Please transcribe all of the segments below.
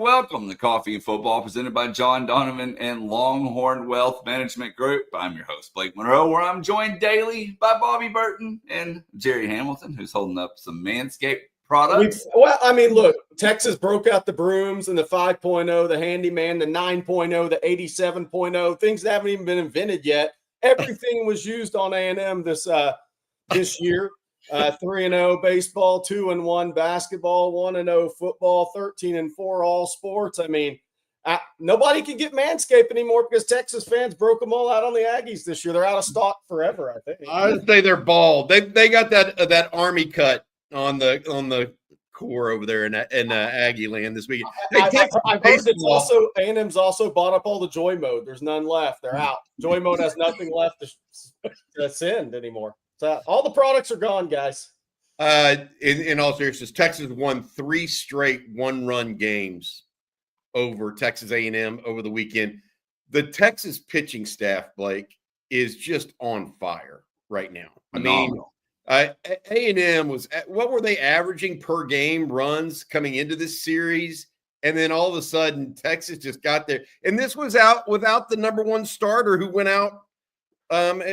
welcome to Coffee and Football, presented by John Donovan and Longhorn Wealth Management Group. I'm your host, Blake Monroe, where I'm joined daily by Bobby Burton and Jerry Hamilton, who's holding up some Manscaped products. Look, Texas broke out the brooms and the 5.0, the handyman, the 9.0, the 87.0, things that haven't even been invented yet. Everything was used on A&M this year. 3-0 baseball, 2-1 basketball, 1-0 football, 13-4 all sports. I mean, nobody can get Manscaped anymore because Texas fans broke them all out on the Aggies this year. They're out of stock forever, I think. I would say they're bald. They got that Army cut on the core over there in Aggie land this weekend. I've heard it's also A&M's also bought up all the Joy Mode. There's none left. They're out. Joy Mode has nothing left to send anymore. So all the products are gone, guys. In all seriousness, Texas won 3 straight one-run games over Texas A&M over the weekend. The Texas pitching staff, Blake, is just on fire right now. Phenomenal. A&M was – what were they averaging per game runs coming into this series? And then all of a sudden, Texas just got there. And this was out without the number one starter who went out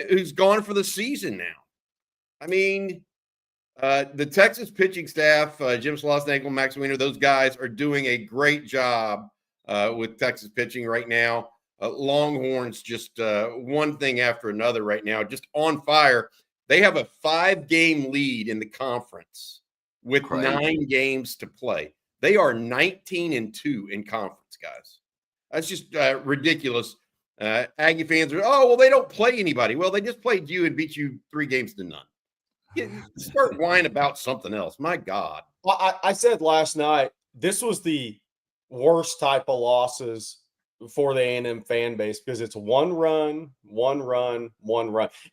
who's gone for the season now. I mean, the Texas pitching staff, Jim Schlossnagle, Max Wiener, those guys are doing a great job with Texas pitching right now. Longhorns just one thing after another right now, just on fire. They have a 5-game lead in the conference with 9 games to play. They are 19-2 in conference, guys. That's just ridiculous. Aggie fans are, they don't play anybody. Well, they just played you and beat you 3 games to none. Start whining about something else. My God. Well, I said last night, this was the worst type of losses for the A&M fan base because it's one run.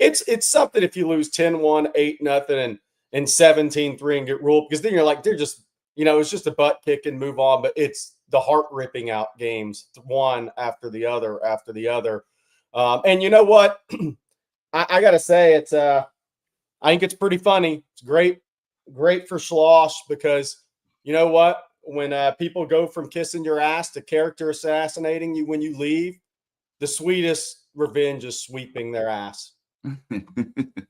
It's something if you lose 10-1, 8-0, and 17-3 and get ruled, because then you're like, they're just, it's just a butt kick and move on. But it's the heart ripping out games, one after the other. And you know what? I got to say, I think it's pretty funny. It's great for Schloss because you know what? When people go from kissing your ass to character assassinating you when you leave, the sweetest revenge is sweeping their ass.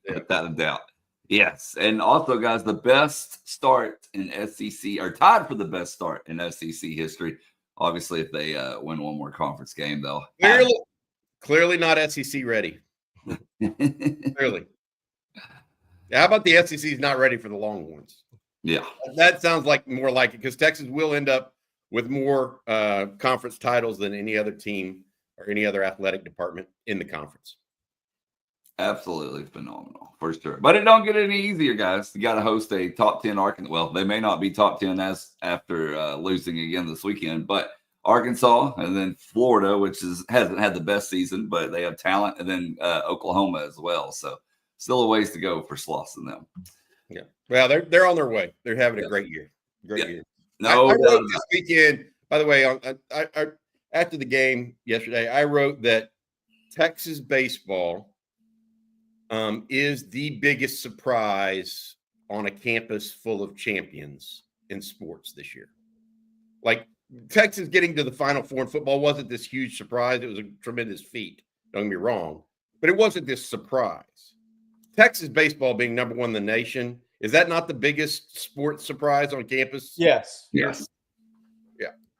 Without a doubt. Yes. And also, guys, the best start in SEC, or tied for the best start in SEC history. Obviously, if they win one more conference game, they'll clearly not SEC ready. Clearly. How about the SEC is not ready for the Longhorns? Yeah. That sounds like more like it, because Texas will end up with more conference titles than any other team or any other athletic department in the conference. Absolutely phenomenal, for sure. But it don't get any easier, guys. You got to host a top 10 Arkansas. Well, they may not be top 10 as after losing again this weekend, but Arkansas and then Florida, which hasn't had the best season, but they have talent, and then Oklahoma as well. So still a ways to go for Schloss and them. Yeah. Well, they're on their way. They're having a great year. Year. No, I wrote this weekend, by the way, I after the game yesterday, I wrote that Texas baseball is the biggest surprise on a campus full of champions in sports this year. Like, Texas getting to the Final Four in football wasn't this huge surprise. It was a tremendous feat. Don't get me wrong. But it wasn't this surprise. Texas baseball being number 1 in the nation, is that not the biggest sports surprise on campus? Yes. Yeah,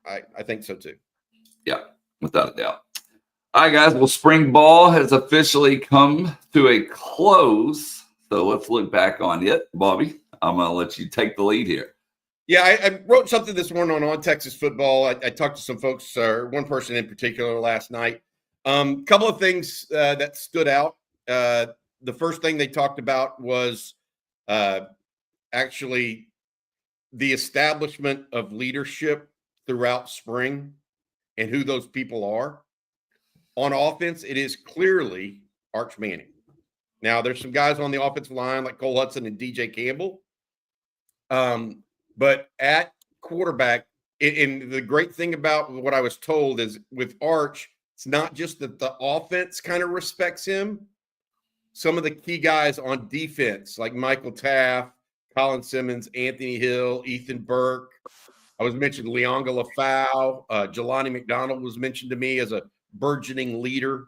I think so too. Yeah, without a doubt. All right, guys. Well, spring ball has officially come to a close. So let's look back on it. Bobby, I'm going to let you take the lead here. Yeah, I wrote something this morning on Texas football. I talked to some folks, one person in particular last night. Couple of things that stood out. The first thing they talked about was actually the establishment of leadership throughout spring and who those people are. On offense, it is clearly Arch Manning. Now, there's some guys on the offensive line like Cole Hudson and DJ Campbell. But at quarterback, and the great thing about what I was told is with Arch, it's not just that the offense kind of respects him. Some of the key guys on defense, like Michael Taft, Colin Simmons, Anthony Hill, Ethan Burke, I was mentioned Leonga Lafau. Jelani McDonald was mentioned to me as a burgeoning leader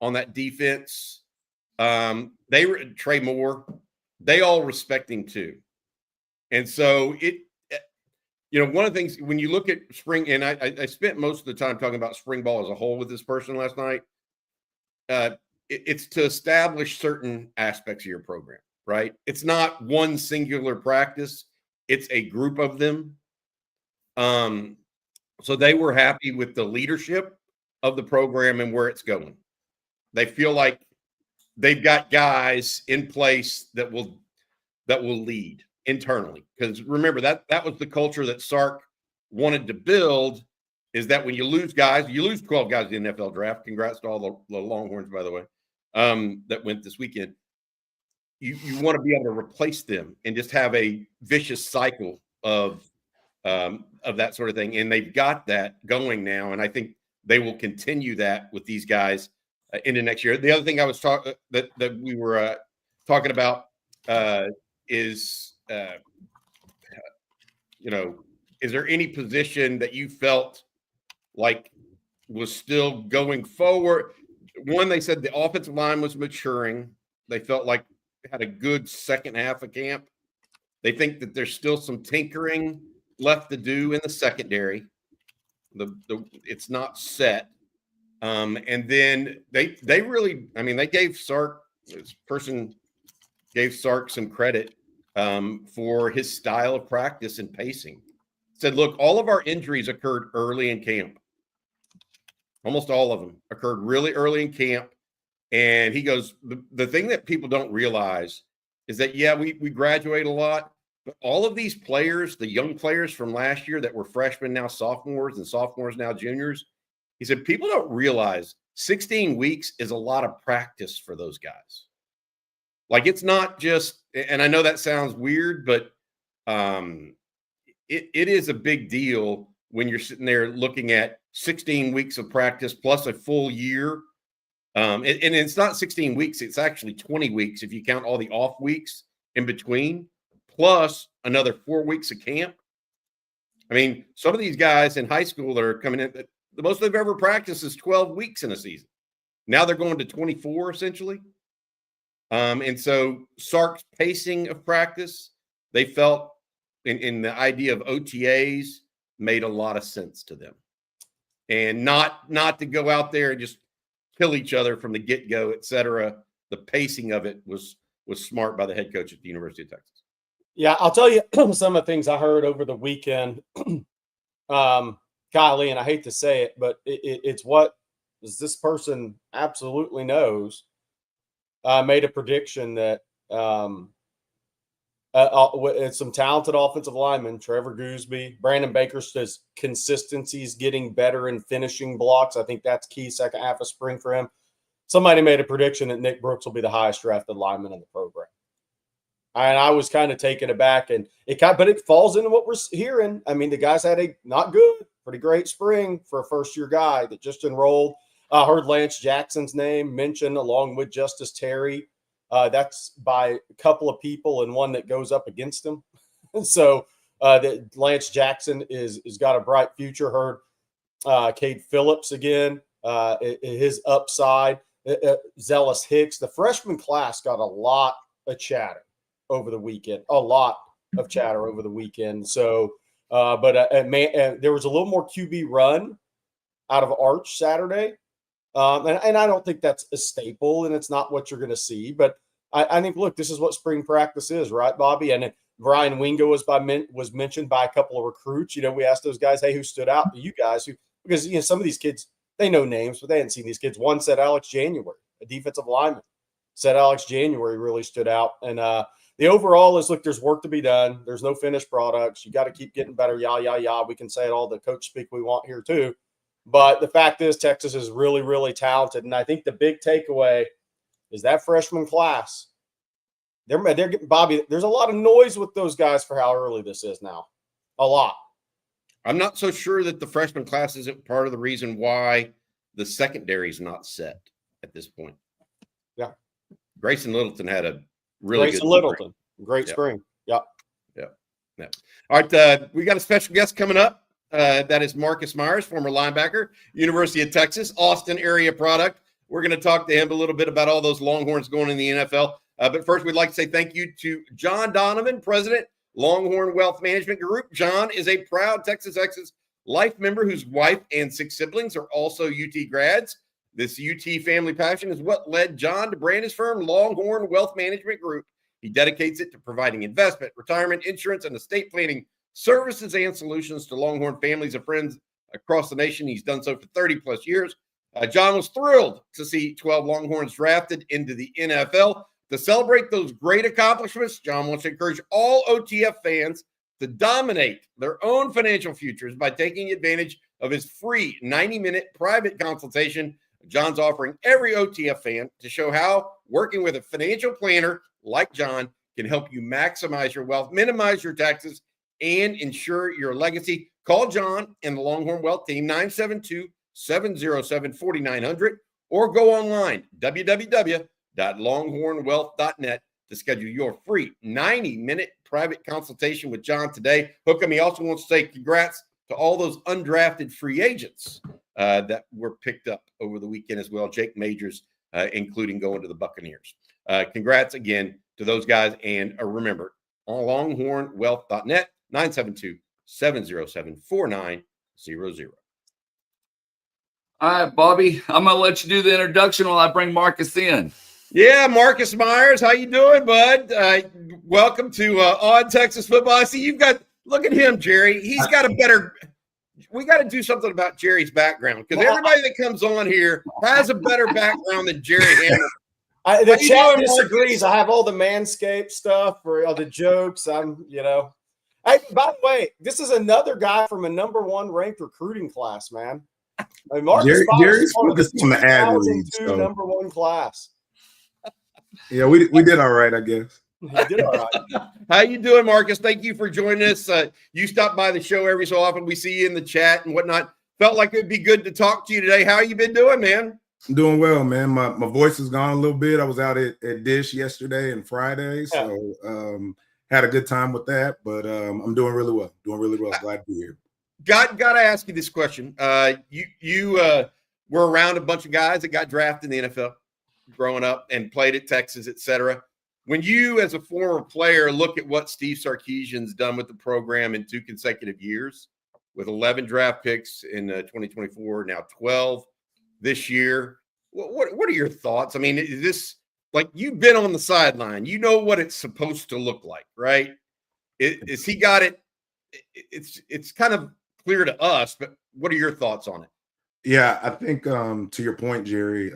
on that defense. Trey Moore, they all respect him too. And so one of the things when you look at spring, and I spent most of the time talking about spring ball as a whole with this person last night. It's to establish certain aspects of your program, right? It's not one singular practice. It's a group of them. So they were happy with the leadership of the program and where it's going. They feel like they've got guys in place that will lead internally. Because remember, that was the culture that Sark wanted to build, is that when you lose guys, you lose 12 guys in the NFL draft. Congrats to all the Longhorns, by the way, that went this weekend. You want to be able to replace them and just have a vicious cycle of that sort of thing. And they've got that going now. And I think they will continue that with these guys into next year. The other thing I was talking that we were talking about is is there any position that you felt like was still going forward? One, they said the offensive line was maturing. They felt like it had a good second half of camp. They think that there's still some tinkering left to do in the secondary. It's not set. And then they really, they gave Sark, this person gave Sark some credit for his style of practice and pacing. Said, look, all of our injuries occurred early in camp. Almost all of them occurred really early in camp. And he goes, the thing that people don't realize is that, we graduate a lot, but all of these players, the young players from last year that were freshmen, now sophomores, and sophomores now juniors, he said, people don't realize 16 weeks is a lot of practice for those guys. Like, it's not just, and I know that sounds weird, but it is a big deal when you're sitting there looking at 16 weeks of practice plus a full year. And it's not 16 weeks. It's actually 20 weeks if you count all the off weeks in between, plus another 4 weeks of camp. Some of these guys in high school that are coming in, the most they've ever practiced is 12 weeks in a season. Now they're going to 24 essentially. And so Sark's pacing of practice, they felt in the idea of OTAs made a lot of sense to them. And not to go out there and just kill each other from the get-go, et cetera. The pacing of it was smart by the head coach at the University of Texas. Yeah, I'll tell you some of the things I heard over the weekend. Golly, and I hate to say it, but it's what this person absolutely knows. Made a prediction that some talented offensive linemen, Trevor Gooseby, Brandon Baker says consistency is getting better in finishing blocks. I think that's key second half of spring for him. Somebody made a prediction that Nick Brooks will be the highest drafted lineman in the program. And I was kind of taken aback, and but it falls into what we're hearing. The guy's had a not good, pretty great spring for a first-year guy that just enrolled. I heard Lance Jackson's name mentioned along with Justice Terry. That's by a couple of people and one that goes up against him. So that Lance Jackson is got a bright future. Heard Cade Phillips again, his upside. Zealous Hicks. The freshman class got a lot of chatter over the weekend. A lot of chatter over the weekend. So, there was a little more QB run out of Arch Saturday. And I don't think that's a staple, and it's not what you're going to see. But I think, look, this is what spring practice is, right, Bobby? And Brian Wingo was mentioned by a couple of recruits. We asked those guys, hey, who stood out to you guys? Because some of these kids, they know names, but they hadn't seen these kids. One said Alex January, a defensive lineman, said Alex January really stood out. And the overall is, look, there's work to be done. There's no finished products. You got to keep getting better. Yeah. We can say it all the coach speak we want here too. But the fact is, Texas is really, really talented. And I think the big takeaway is that freshman class. They're getting, Bobby, there's a lot of noise with those guys for how early this is now. A lot. I'm not so sure that the freshman class isn't part of the reason why the secondary is not set at this point. Yeah. Grayson Littleton had a really Grayson good Littleton. spring. Great spring. Yeah. Yeah. No. All right, we got a special guest coming up. That is Marcus Myers, former linebacker, University of Texas, Austin area product. We're going to talk to him a little bit about all those Longhorns going in the NFL. But first, we'd like to say thank you to John Donovan, President, Longhorn Wealth Management Group. John is a proud Texas Exes life member whose wife and 6 siblings are also UT grads. This UT family passion is what led John to brand his firm, Longhorn Wealth Management Group. He dedicates it to providing investment, retirement, insurance, and estate planning services and solutions to Longhorn families and friends across the nation. He's done so for 30-plus years. John was thrilled to see 12 Longhorns drafted into the NFL. To celebrate those great accomplishments, John wants to encourage all OTF fans to dominate their own financial futures by taking advantage of his free 90-minute private consultation. John's offering every OTF fan to show how working with a financial planner like John can help you maximize your wealth, minimize your taxes, and ensure your legacy. Call John and the Longhorn Wealth Team, 972-707-4900, or go online, www.longhornwealth.net, to schedule your free 90-minute private consultation with John today. Hookham, he also wants to say congrats to all those undrafted free agents that were picked up over the weekend as well. Jake Majors, including going to the Buccaneers. Congrats again to those guys. And remember, on longhornwealth.net, 972-707-4900. All right, Bobby, I'm going to let you do the introduction while I bring Marcus in. Yeah, Marcus Myers, how you doing, bud? Welcome to On Texas Football. I see you've got, look at him, Jerry. He's got a better, we got to do something about Jerry's background, because everybody that comes on here has a better background than Jerry Hammer. The chat disagrees. I have all the Manscaped stuff for all the jokes. Hey, by the way, this is another guy from a #1 ranked recruiting class, man. I mean, Marcus Jerry's focused on the ad reads, so. #1 class. Yeah, we did all right, I guess. He did all right. How you doing, Marcus? Thank you for joining us. You stop by the show every so often. We see you in the chat and whatnot. Felt like it'd be good to talk to you today. How you been doing, man? I'm doing well, man. My voice is gone a little bit. I was out at Dish yesterday and Friday, so had a good time with that. But I'm doing really well. Glad to be here. Got to ask you this question. You were around a bunch of guys that got drafted in the NFL growing up and played at Texas, et cetera. When you, as a former player, look at what Steve Sarkisian's done with the program in 2 consecutive years, with 11 draft picks in 2024, now 12 this year, what are your thoughts? I mean, is this, like, you've been on the sideline, you know what it's supposed to look like, right? Is he got it? It's kind of clear to us, but what are your thoughts on it? Yeah, I think to your point, Jerry,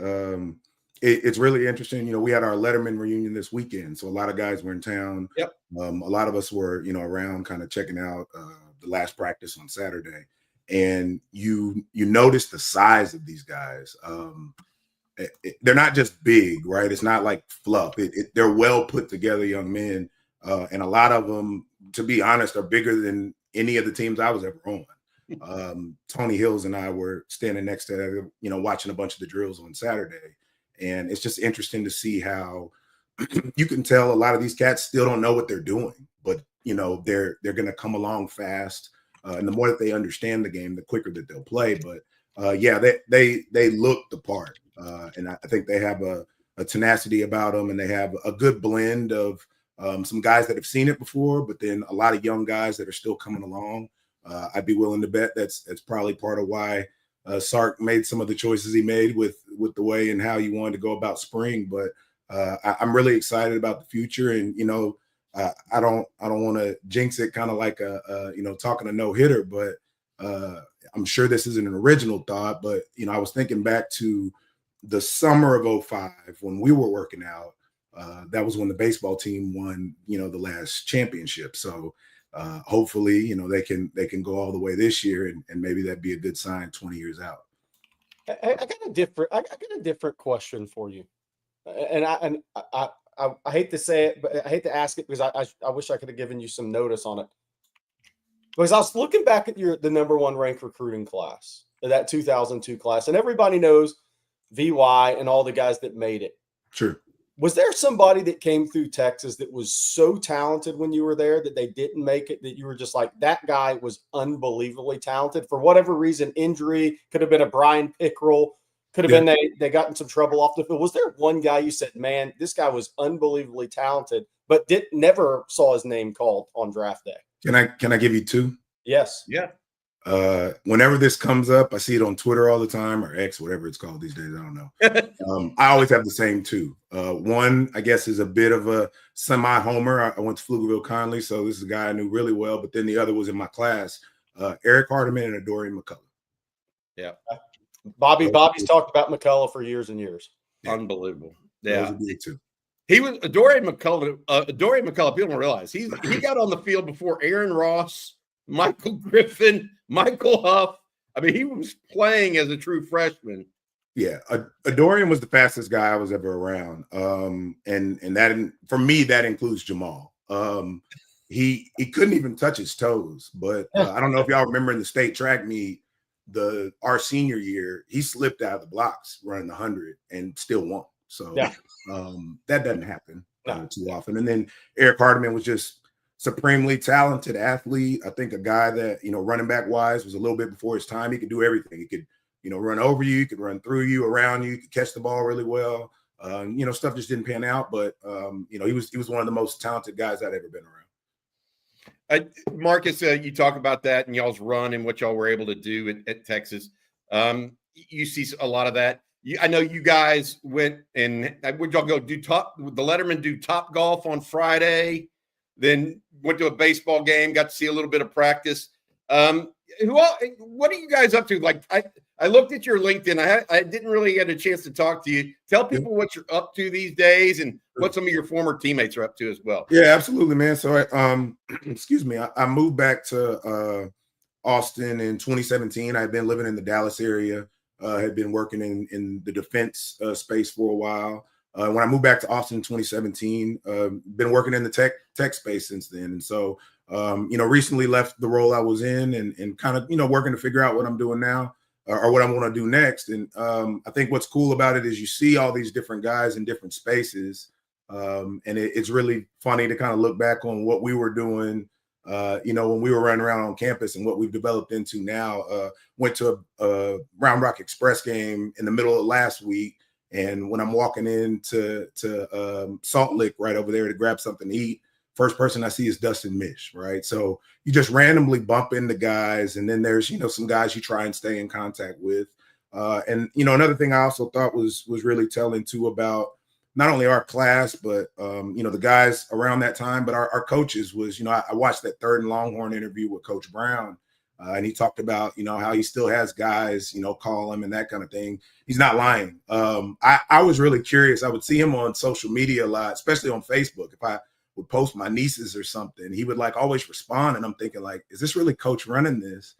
it's really interesting. We had our Letterman reunion this weekend, so a lot of guys were in town. Yep. A lot of us were, around kind of checking out the last practice on Saturday, and you notice the size of these guys. They're not just big, right? It's not like fluff. They're well put together young men, and a lot of them, to be honest, are bigger than any of the teams I was ever on. Tony Hills and I were standing next to, watching a bunch of the drills on Saturday. And it's just interesting to see how you can tell a lot of these cats still don't know what they're doing, but they're going to come along fast. And the more that they understand the game, the quicker that they'll play. But they look the part. And I think they have a tenacity about them, and they have a good blend of some guys that have seen it before, but then a lot of young guys that are still coming along. I'd be willing to bet that's probably part of why Sark made some of the choices he made with the way and how you wanted to go about spring. But I'm really excited about the future, and I don't want to jinx it, kind of like talking a no hitter, but I'm sure this isn't an original thought, but I was thinking back to the summer of 2005 when we were working out. That was when the baseball team won the last championship. So hopefully, they can go all the way this year, and maybe that'd be a good sign 20 years out. I got a different question for you, and I hate to say it, but I hate to ask it, because I wish I could have given you some notice on it. Because I was looking back at the #1 ranked recruiting class, that 2002 class, and everybody knows VY and all the guys that made it. Sure. Was there somebody that came through Texas that was so talented when you were there that they didn't make it, that you were just like, that guy was unbelievably talented for whatever reason? Injury, could have been a Brian Pickrell, could have been they got in some trouble off the field. Was there one guy you said, man, this guy was unbelievably talented, but never saw his name called on draft day? Can I give you two? Yes. Yeah. Whenever this comes up, I see it on Twitter all the time, or X, whatever it's called these days. I don't know. I always have the same two. One, I guess, is a bit of a semi-homer. I went to Pflugerville Conley, so this is a guy I knew really well. But then the other was in my class, Eric Hardiman and Adorian McCullough. Yeah. Bobby's talked about McCullough for years and years. Yeah. Unbelievable. Yeah. Those would be two. He was Dorian McCullough. Dorian McCullough, people don't realize he got on the field before Aaron Ross, Michael Griffin, Michael Huff. I mean, he was playing as a true freshman. Yeah, Adorian was the fastest guy I was ever around. And that, for me, that includes Jamal. He couldn't even touch his toes. But I don't know if y'all remember in the state track meet, our senior year, he slipped out of the blocks running the 100 and still won. So that doesn't happen too often. And then Eric Hardiman was just supremely talented athlete. I think a guy that, running back wise was a little bit before his time. He could do everything. He could, run over you, he could run through you, around you, he could catch the ball really well. Stuff just didn't pan out, but he was one of the most talented guys I'd ever been around. Marcus, you talk about that and y'all's run and what y'all were able to do at Texas. You see a lot of that. I know you guys went and would y'all go the Letterman do Top Golf on Friday, then went to a baseball game, got to see a little bit of practice. What are you guys up to? Like, I looked at your LinkedIn. I didn't really get a chance to talk to you. Tell people what you're up to these days and what some of your former teammates are up to as well. Yeah, absolutely, man. So excuse me, I moved back to Austin in 2017. I had been living in the Dallas area, had been working in the defense space for a while. When I moved back to Austin in 2017, been working in the tech space since then. And so, recently left the role I was in and kind of, working to figure out what I'm doing now or what I want to do next. And I think what's cool about it is you see all these different guys in different spaces. And it's really funny to kind of look back on what we were doing, when we were running around on campus and what we've developed into now. Went to a Round Rock Express game in the middle of last week. And when I'm walking into Salt Lick right over there to grab something to eat, first person I see is Dustin Mish, right? So you just randomly bump into guys, and then there's, some guys you try and stay in contact with. And another thing I also thought was really telling too about not only our class, but the guys around that time, but our coaches was, I watched that third and Longhorn interview with Coach Brown. And he talked about, how he still has guys, call him and that kind of thing. He's not lying. I was really curious. I would see him on social media a lot, especially on Facebook. If I would post my nieces or something, he would always respond. And I'm thinking is this really Coach running this?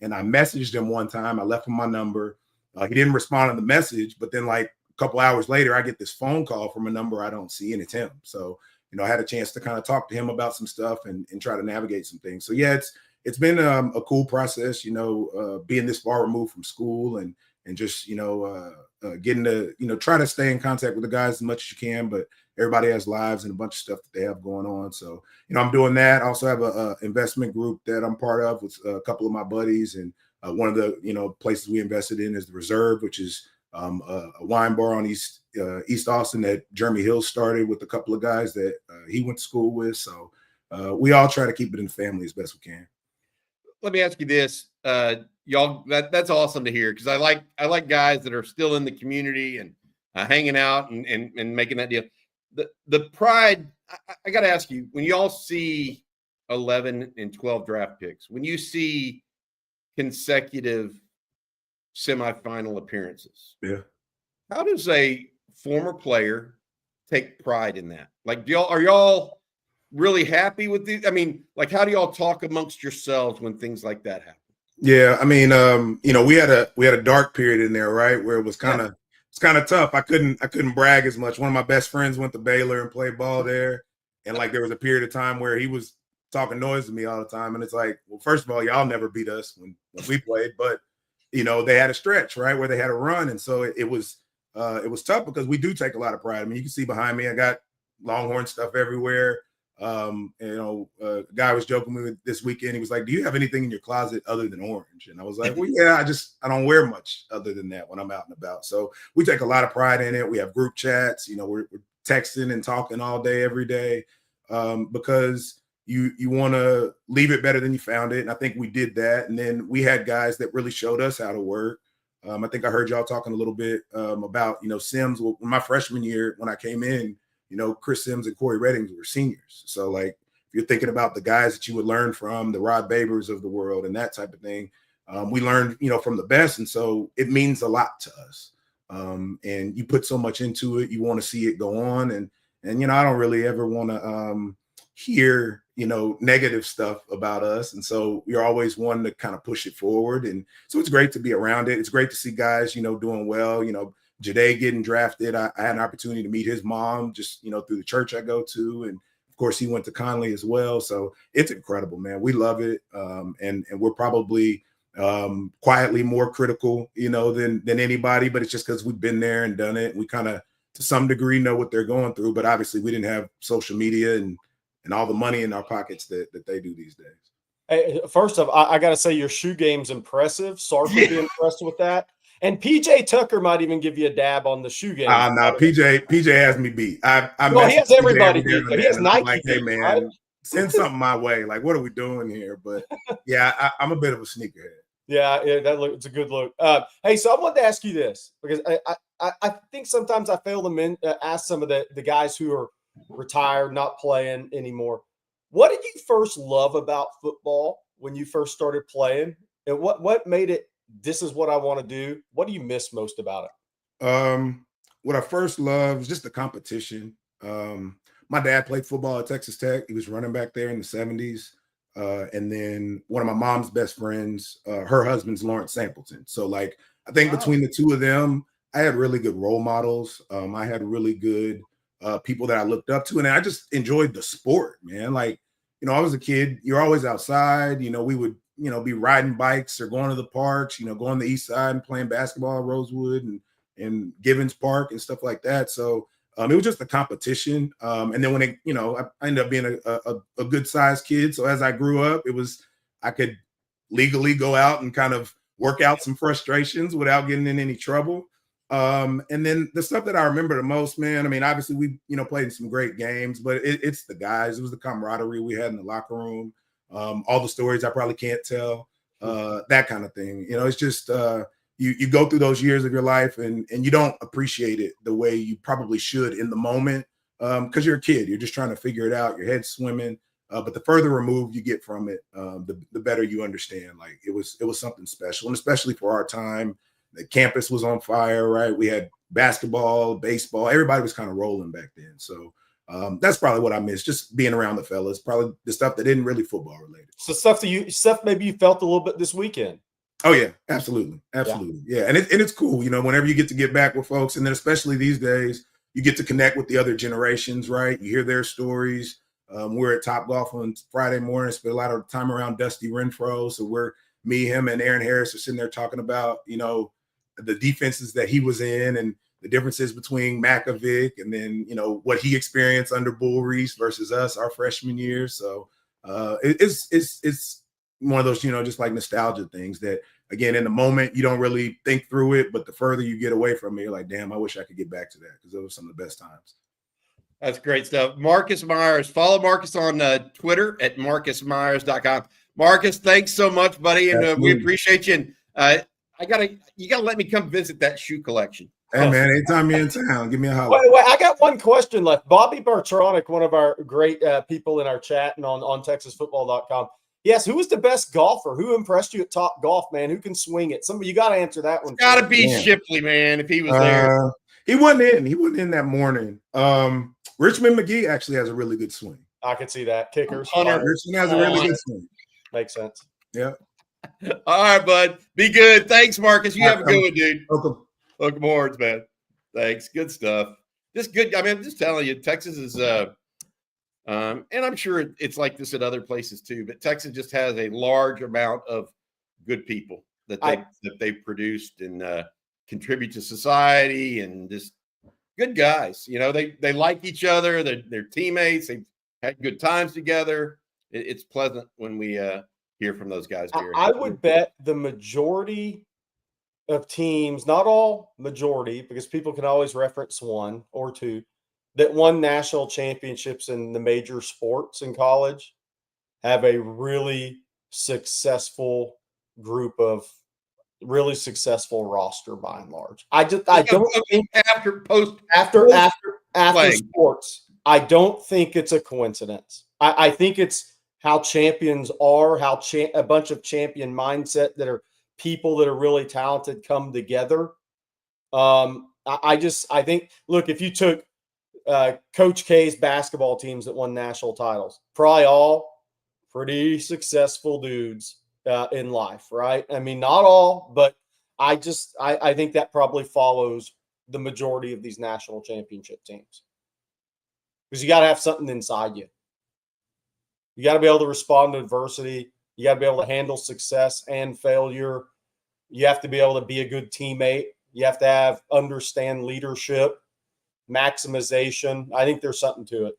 And I messaged him one time. I left him my number. He didn't respond to the message, but then a couple hours later, I get this phone call from a number I don't see, and it's him. So, I had a chance to kind of talk to him about some stuff and try to navigate some things. So yeah, it's been a cool process, being this far removed from school and just, getting to, try to stay in contact with the guys as much as you can, but everybody has lives and a bunch of stuff that they have going on. So, I'm doing that. I also have a investment group that I'm part of with a couple of my buddies. And one of the, places we invested in is the Reserve, which is a wine bar on East Austin that Jeremy Hill started with a couple of guys that he went to school with. So we all try to keep it in the family as best we can. Let me ask you this, y'all. That's awesome to hear, because I like guys that are still in the community and hanging out and making that deal. The pride. I got to ask you, when y'all see 11 and 12 draft picks, when you see consecutive semifinal appearances, how does a former player take pride in that? Are y'all really happy with these? I mean, how do y'all talk amongst yourselves when things like that happen? Yeah, I mean, we had a dark period in there, right, where it was kind of tough. I couldn't brag as much. One of my best friends went to Baylor and played ball there, and there was a period of time where he was talking noise to me all the time, and it's well, first of all, y'all never beat us when we played, but they had a stretch, right, where they had a run, and so it was it was tough because we do take a lot of pride. I mean, you can see behind me, I got Longhorn stuff everywhere. A guy was joking with me this weekend. He was like, "Do you have anything in your closet other than orange?" And I was like, "Well, yeah, I don't wear much other than that when I'm out and about." So we take a lot of pride in it. We have group chats. We're texting and talking all day, every day, because you want to leave it better than you found it. And I think we did that. And then we had guys that really showed us how to work. I think I heard y'all talking a little bit about Sims. Well, my freshman year when I came in, Chris Sims and Corey Reddings were seniors. So, like, if you're thinking about the guys that you would learn from, the Rod Babers of the world and that type of thing, we learned, from the best. And so it means a lot to us. And you put so much into it, you want to see it go on. And I don't really ever want to hear, negative stuff about us. And so you're always one to kind of push it forward. And so it's great to be around it. It's great to see guys, doing well, Jade getting drafted. I had an opportunity to meet his mom just, through the church I go to. And of course he went to Conley as well. So it's incredible, man. We love it. And we're probably quietly more critical, than anybody, but it's just because we've been there and done it. We kind of, to some degree, know what they're going through, but obviously we didn't have social media and all the money in our pockets that they do these days. Hey, first off, I got to say your shoe game's impressive. Sark would be impressed with that. And PJ Tucker might even give you a dab on the shoe game. No, PJ has me beat. He has everybody beat. He has Nike. Like, hey, man, right? Send something my way. Like, what are we doing here? But yeah, I'm a bit of a sneakerhead. Yeah, it's a good look. Hey, so I wanted to ask you this because I think sometimes I fail to ask some of the guys who are retired, not playing anymore. What did you first love about football when you first started playing? And what made it, this is what I want to do? What do you miss most about it? What I first loved was just the competition. My dad played football at Texas Tech. He was running back there in the 70s. And then one of my mom's best friends, her husband's Lawrence Sampleton. So, like, I think between the two of them, I had really good role models. I had really good people that I looked up to. And I just enjoyed the sport, man. Like, I was a kid. You're always outside. We would, be riding bikes or going to the parks, going to the east side and playing basketball at Rosewood and Givens Park and stuff like that. So it was just a competition. And then when I ended up being a good sized kid. So as I grew up, I could legally go out and kind of work out some frustrations without getting in any trouble. And then the stuff that I remember the most, man, I mean, obviously we, played in some great games, but it's the guys. It was the camaraderie we had in the locker room. All the stories I probably can't tell, that kind of thing. It's just you go through those years of your life and you don't appreciate it the way you probably should in the moment because you're a kid. You're just trying to figure it out. Your head's swimming. But the further removed you get from it, the better you understand. Like it was something special, and especially for our time, the campus was on fire, right? We had basketball, baseball. Everybody was kind of rolling back then. So that's probably what I miss, just being around the fellas, probably the stuff that didn't really football related. So stuff maybe you felt a little bit this weekend. Oh yeah, absolutely. Yeah. And it's cool, whenever you get back with folks, and then especially these days, you get to connect with the other generations, right? You hear their stories. We're at Top Golf on Friday morning, spent a lot of time around Dusty Renfro. So me, him, and Aaron Harris are sitting there talking about, the defenses that he was in and the differences between Makovic and then, what he experienced under Bull Reese versus us our freshman year. So it's one of those, just like nostalgia things that, again, in the moment, you don't really think through it, but the further you get away from it, you're like, damn, I wish I could get back to that because those were some of the best times. That's great stuff. Marcus Myers. Follow Marcus on Twitter at marcusmyers.com. Marcus, thanks so much, buddy, and we appreciate you. And you gotta let me come visit that shoe collection. Hey, man, anytime you're in town, give me a holler. Wait, I got one question left. Bobby Bertronic, one of our great people in our chat and on TexasFootball.com. Yes, who was the best golfer? Who impressed you at Top Golf, man? Who can swing it? You got to answer that one. It's got to be Shipley, man, if he was there. He wasn't in. He wasn't in that morning. Richmond McGee actually has a really good swing. I could see that. Kickers. Richmond has a really good swing. Makes sense. Yeah. All right, bud. Be good. Thanks, Marcus. You have a good one, dude. Welcome Horns, man. Thanks. Good stuff. Just good. I mean, I'm just telling you, Texas is and I'm sure it's like this at other places too, but Texas just has a large amount of good people that they've produced. And contribute to society and just good guys. You know, they like each other. They're teammates. They've had good times together. It's pleasant when we hear from those guys, Jerry. I would bet the majority of teams, not all, majority, because people can always reference one or two, that won national championships in the major sports in college have a really successful group of really successful roster by and large. I don't think after sports, I don't think it's a coincidence. I think it's how champions are, how a bunch of champion mindset that are people that are really talented come together. I think, look, if you took Coach K's basketball teams that won national titles, probably all pretty successful dudes in life, right? I mean, not all, but I think that probably follows the majority of these national championship teams, because you got to have something inside you. You got to be able to respond to adversity. You got to be able to handle success and failure. You have to be able to be a good teammate. You have to understand leadership, maximization. I think there's something to it.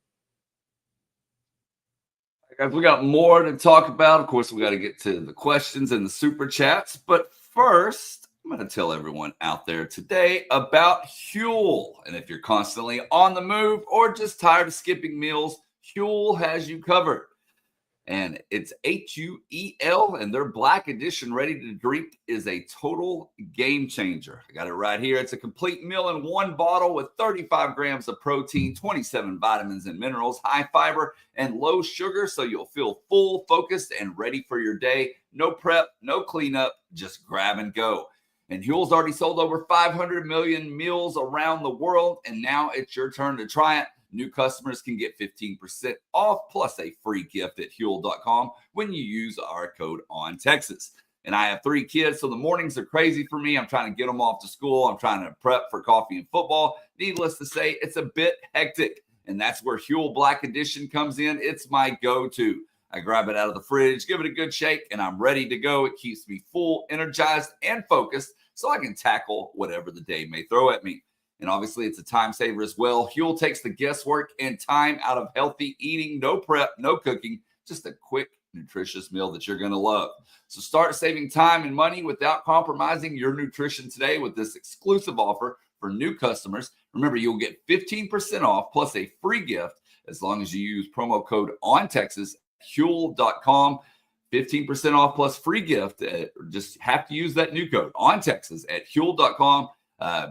Guys, we got more to talk about. Of course, we got to get to the questions and the super chats. But first, I'm going to tell everyone out there today about Huel. And if you're constantly on the move or just tired of skipping meals, Huel has you covered. And it's Huel, and their Black Edition ready to drink is a total game changer. I got it right here. It's a complete meal in one bottle with 35 grams of protein, 27 vitamins and minerals, high fiber, and low sugar, so you'll feel full, focused, and ready for your day. No prep, no cleanup, just grab and go. And Huel's already sold over 500 million meals around the world, and now it's your turn to try it. New customers can get 15% off plus a free gift at Huel.com when you use our code ONTexas. And I have 3 kids, so the mornings are crazy for me. I'm trying to get them off to school. I'm trying to prep for coffee and football. Needless to say, it's a bit hectic, and that's where Huel Black Edition comes in. It's my go-to. I grab it out of the fridge, give it a good shake, and I'm ready to go. It keeps me full, energized, and focused so I can tackle whatever the day may throw at me. And obviously, it's a time saver as well. Huel takes the guesswork and time out of healthy eating. No prep, no cooking, just a quick, nutritious meal that you're going to love. So start saving time and money without compromising your nutrition today with this exclusive offer for new customers. Remember, you'll get 15% off plus a free gift as long as you use promo code ONTexas, Huel.com. 15% off plus free gift. Just have to use that new code ONTexas at Huel.com.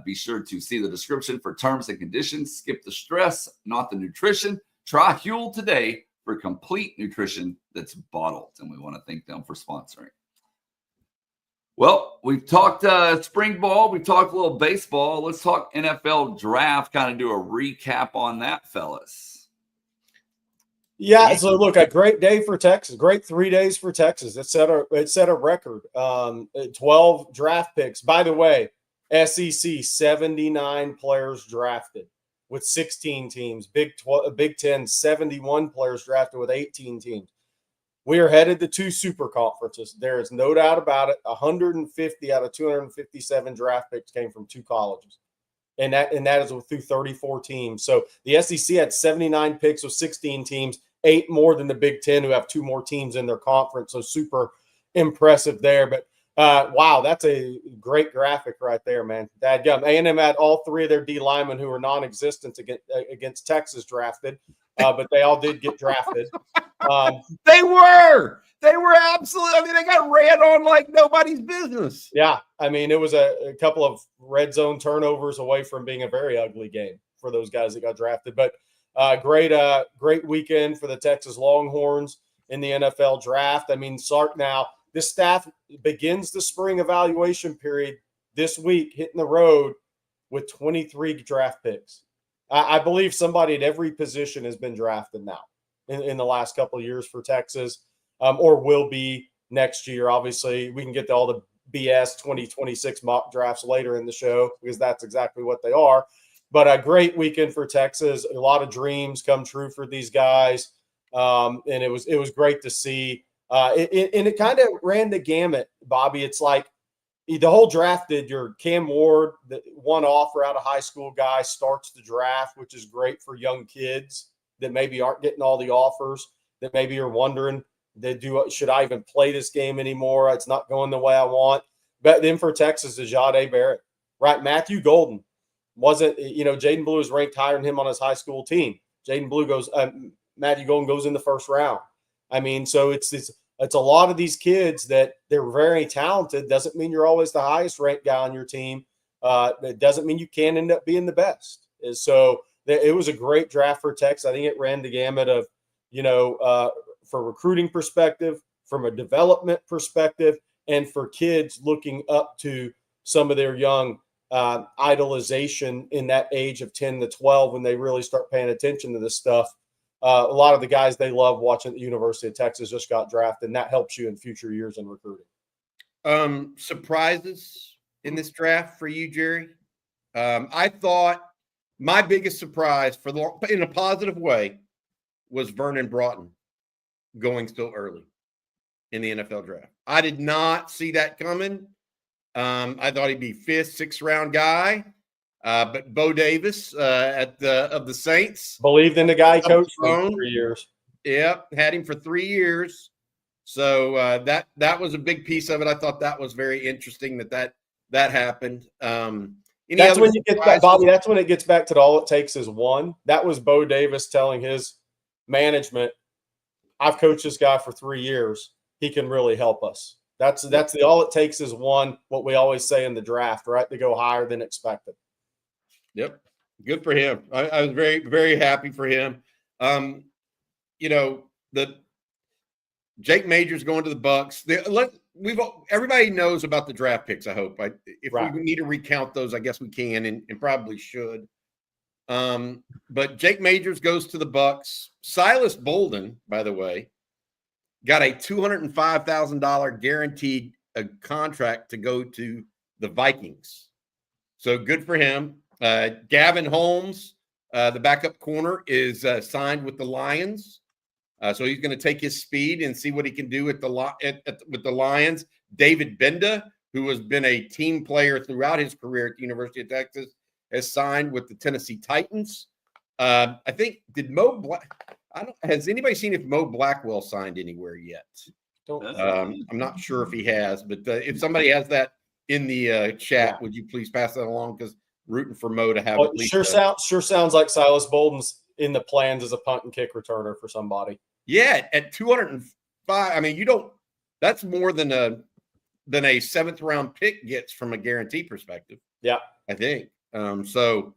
Be sure to see the description for terms and conditions. Skip the stress, not the nutrition. Try Huel today for complete nutrition that's bottled. And we want to thank them for sponsoring. Well, we've talked spring ball. We've talked a little baseball. Let's talk NFL draft, kind of do a recap on that, fellas. Yeah, so look, a great day for Texas. Great 3 days for Texas. It set a record. 12 draft picks. By the way, SEC 79 players drafted with 16 teams. Big 10 71 players drafted with 18 teams. We are headed to 2 super conferences. There is no doubt about it. 150 out of 257 draft picks came from 2 colleges. And that is through 34 teams. So the SEC had 79 picks with 16 teams, 8 more than the Big 10, who have 2 more teams in their conference. So super impressive there. But wow, that's a great graphic right there, man. Dadgum. A&M had all 3 of their D linemen who were non-existent against Texas drafted, but they all did get drafted. They were absolutely. I mean, they got ran on like nobody's business. Yeah, I mean, it was a couple of red zone turnovers away from being a very ugly game for those guys that got drafted. But great weekend for the Texas Longhorns in the NFL draft. I mean, Sark now. This staff begins the spring evaluation period this week, hitting the road with 23 draft picks. I believe somebody at every position has been drafted now in the last couple of years for Texas, or will be next year. Obviously, we can get to all the BS 2026 mock drafts later in the show because that's exactly what they are. But a great weekend for Texas. A lot of dreams come true for these guys, and it was great to see. And it kind of ran the gamut, Bobby. It's like the whole draft did. Your Cam Ward, the one offer out of high school guy, starts the draft, which is great for young kids that maybe aren't getting all the offers, that maybe are wondering, should I even play this game anymore? It's not going the way I want. But then for Texas is Jahdae Barrett, right? Matthew Golden wasn't, Jaden Blue is ranked higher than him on his high school team. Matthew Golden goes in the first round. I mean, so it's a lot of these kids that they're very talented. Doesn't mean you're always the highest ranked guy on your team. It doesn't mean you can't end up being the best. So it was a great draft for Texas. I think it ran the gamut of, for recruiting perspective, from a development perspective, and for kids looking up to some of their young idolization in that age of 10 to 12 when they really start paying attention to this stuff. A lot of the guys they love watching at the University of Texas just got drafted, and that helps you in future years in recruiting. Surprises in this draft for you, Jerry? I thought my biggest surprise in a positive way was Vernon Broughton going still early in the NFL draft. I did not see that coming. I thought he'd be 5th, 6th round guy. But Bo Davis of the Saints believed in the guy he coached for 3 years. Yep, had him for 3 years. So that was a big piece of it. I thought that was very interesting that happened. That's when you get back, Bobby. That's when it gets back to all it takes is one. That was Bo Davis telling his management, "I've coached this guy for 3 years. He can really help us." That's the all it takes is one. What we always say in the draft, right? To go higher than expected. Yep. Good for him. I was very, very happy for him. The Jake Majors going to the Bucks. Everybody knows about the draft picks, I hope. If we need to recount those, I guess we can and probably should. But Jake Majors goes to the Bucks. Silas Bolden, by the way, got a $205,000 guaranteed contract to go to the Vikings. So good for him. Gavin Holmes, the backup corner, is signed with the Lions. So he's going to take his speed and see what he can do with the Lions. David Benda, who has been a team player throughout his career at the University of Texas, has signed with the Tennessee Titans. I think has anybody seen if Mo Blackwell signed anywhere yet? I'm not sure if he has, but if somebody has that in the chat, would you please pass that along? Because rooting for Mo to have at least sure sounds like Silas Bolden's in the plans as a punt and kick returner for somebody. Yeah, at 205. I mean, that's more than a 7th round pick gets from a guarantee perspective. Yeah, I think. So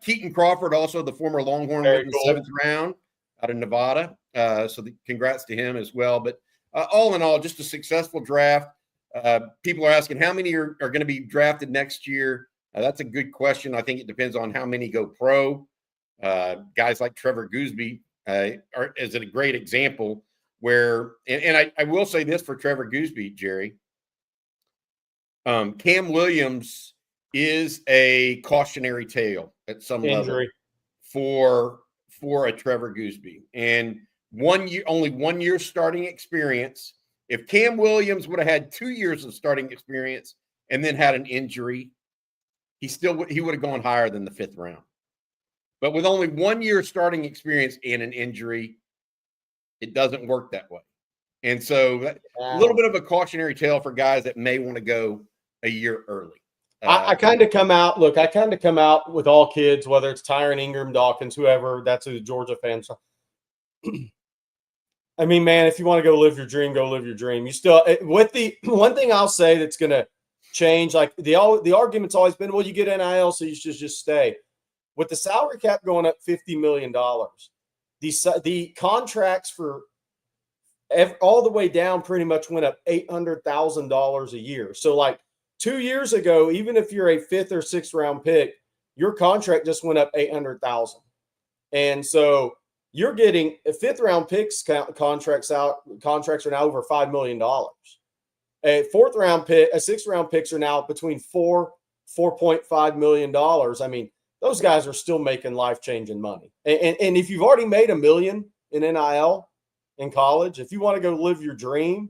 Keaton Crawford, also the former Longhorn, in the 7th round out of Nevada. So congrats to him as well. But all in all, just a successful draft. People are asking how many are going to be drafted next year. That's a good question. I think it depends on how many go pro. Guys like Trevor Gooseby is a great example where, and I will say this for Trevor Gooseby, Jerry. Cam Williams is a cautionary tale at some level for a Trevor Gooseby. And only 1 year starting experience. If Cam Williams would have had 2 years of starting experience and then had an injury, he would have gone higher than the 5th round. But with only 1 year starting experience and an injury, it doesn't work that way. And so a little bit of a cautionary tale for guys that may want to go a year early. I kind of come out with all kids, whether it's Tyron Ingram, Dawkins, whoever, that's a Georgia fan. I mean, man, if you want to go live your dream, go live your dream. You still, with the one thing I'll say that's going to change, like the argument's always been, well, you get NIL, so you should just stay. With the salary cap going up $50 million, the contracts for all the way down pretty much went up $800,000 a year. So like 2 years ago, even if you're a 5th or 6th round pick, your contract just went up $800,000. And so you're getting a 5th round picks contracts are now over $5 million. A 4th round pick, a 6th round picks are now between $4.5 million. I mean, those guys are still making life-changing money. And if you've already made $1 million in NIL in college, if you want to go live your dream,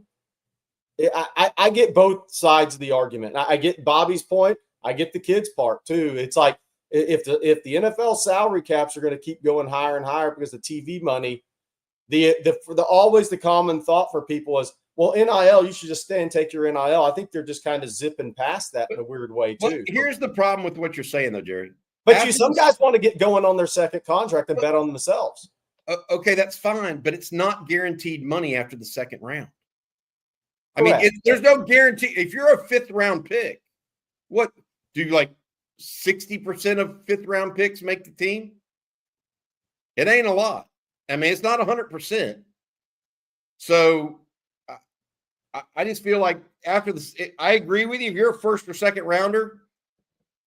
I get both sides of the argument. I get Bobby's point. I get the kids' part too. It's like if the NFL salary caps are going to keep going higher and higher because of TV money, always the common thought for people is, well, NIL, you should just stay and take your NIL. I think they're just kind of zipping past that in a weird way too. Well, here's the problem with what you're saying, though, Jerry. But some guys want to get going on their second contract and bet on themselves. Okay, that's fine, but it's not guaranteed money after the second round. Correct. I mean, there's no guarantee. If you're a fifth round pick, what do you like 60% of fifth round picks make the team? It ain't a lot. I mean, it's not 100%. So I just feel like after this, I agree with you. If you're a first or second rounder,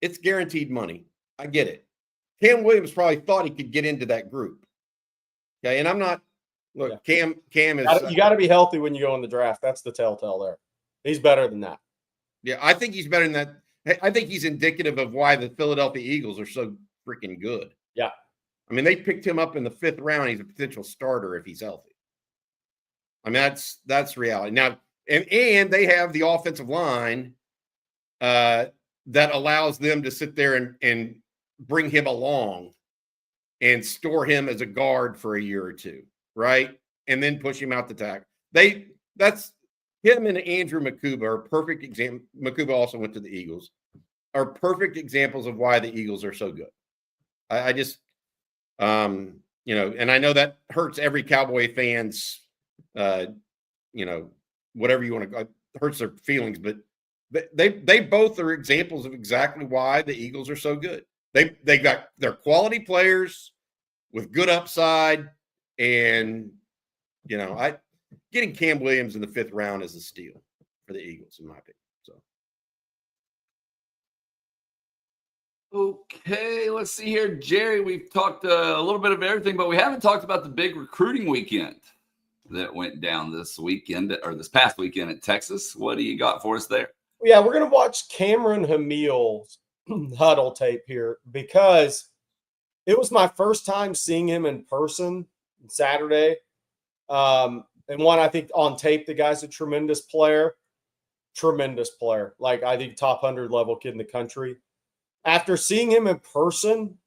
it's guaranteed money. I get it. Cam Williams probably thought he could get into that group. Okay. And I'm not, look, yeah. Cam is. You got to be healthy when you go in the draft. That's the telltale there. He's better than that. Yeah. I think he's better than that. I think he's indicative of why the Philadelphia Eagles are so freaking good. Yeah. I mean, they picked him up in the 5th round. He's a potential starter if he's healthy. I mean, that's reality. Now, and they have the offensive line that allows them to sit there and bring him along and store him as a guard for a year or two, right? And then push him out the tackle. That's him and Andrew Makuba are perfect example. Makuba also went to the Eagles. Are perfect examples of why the Eagles are so good. I just, and I know that hurts every Cowboy fan's, whatever you want to, hurts their feelings, but they both are examples of exactly why the Eagles are so good. They got their quality players with good upside, and getting Cam Williams in the 5th round is a steal for the Eagles, in my opinion. So. Okay, let's see here. Jerry, we've talked a little bit of everything, but we haven't talked about the big recruiting weekend that went down this weekend or this past weekend at Texas. What do you got for us there? Yeah, we're going to watch Cameron Hamil's huddle tape here because it was my first time seeing him in person Saturday. And one, I think on tape, the guy's a tremendous player. Like, I think top 100 level kid in the country. After seeing him in person,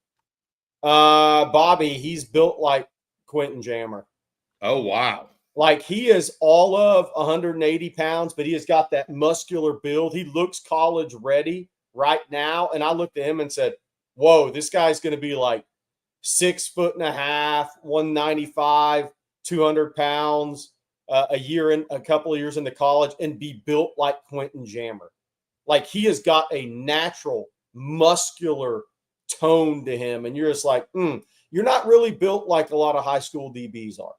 Bobby, he's built like Quentin Jammer. Oh, wow. Like, he is all of 180 pounds, but he has got that muscular build. He looks college ready right now. And I looked at him and said, whoa, this guy's going to be like 6'1", 195, 200 pounds, a couple of years into college, and be built like Quentin Jammer. Like, he has got a natural muscular tone to him. And you're just like, you're not really built like a lot of high school DBs are.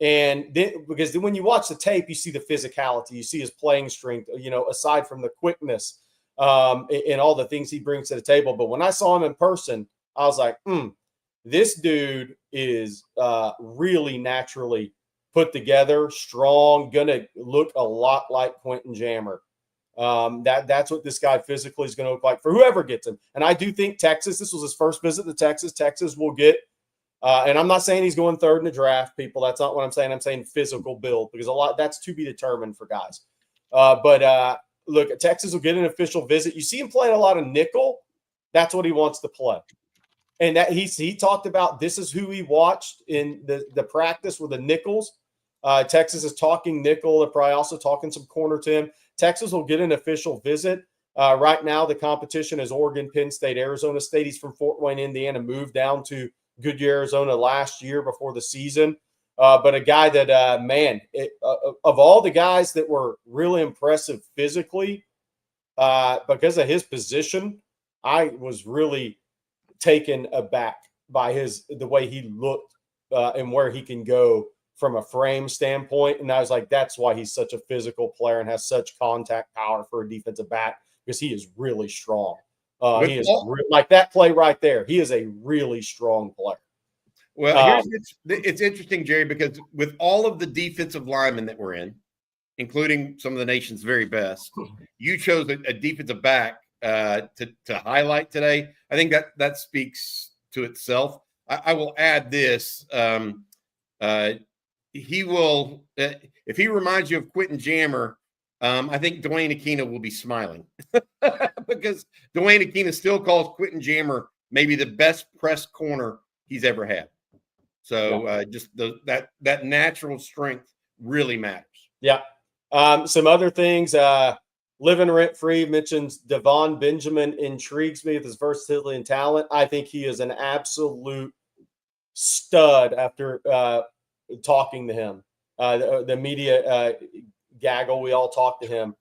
And then, because when you watch the tape, you see the physicality, you see his playing strength, aside from the quickness and all the things he brings to the table. But when I saw him in person, I was like, this dude is really naturally put together, strong, gonna look a lot like Quentin Jammer. That's what this guy physically is going to look like for whoever gets him. And I do think Texas, this was his first visit to Texas. Texas will get, and I'm not saying he's going 3rd in the draft, people. That's not what I'm saying. I'm saying physical build, because that's to be determined for guys. But look, Texas will get an official visit. You see him playing a lot of nickel. That's what he wants to play. And that he talked about, this is who he watched in the practice with the nickels. Texas is talking nickel. They're probably also talking some corner to him. Texas will get an official visit. Right now, the competition is Oregon, Penn State, Arizona State. He's from Fort Wayne, Indiana, moved down to Goodyear, Arizona last year before the season. But a guy that, of all the guys that were really impressive physically, because of his position, I was really taken aback by the way he looked and where he can go from a frame standpoint. And I was like, that's why he's such a physical player and has such contact power for a defensive back, because he is really strong. He is like that play right there. He is a really strong player. Well, it's interesting, Jerry, because with all of the defensive linemen that we're in, including some of the nation's very best, you chose a defensive back to highlight today. I think that speaks to itself. I will add this. He will, if he reminds you of Quentin Jammer, I think Dwayne Aquina will be smiling because Dwayne Aquina still calls Quentin Jammer maybe the best press corner he's ever had. So just that natural strength really matters. Yeah. Some other things. Living rent free mentions Devon Benjamin intrigues me with his versatility and talent. I think he is an absolute stud after talking to him. The media gaggle, we all talked to him.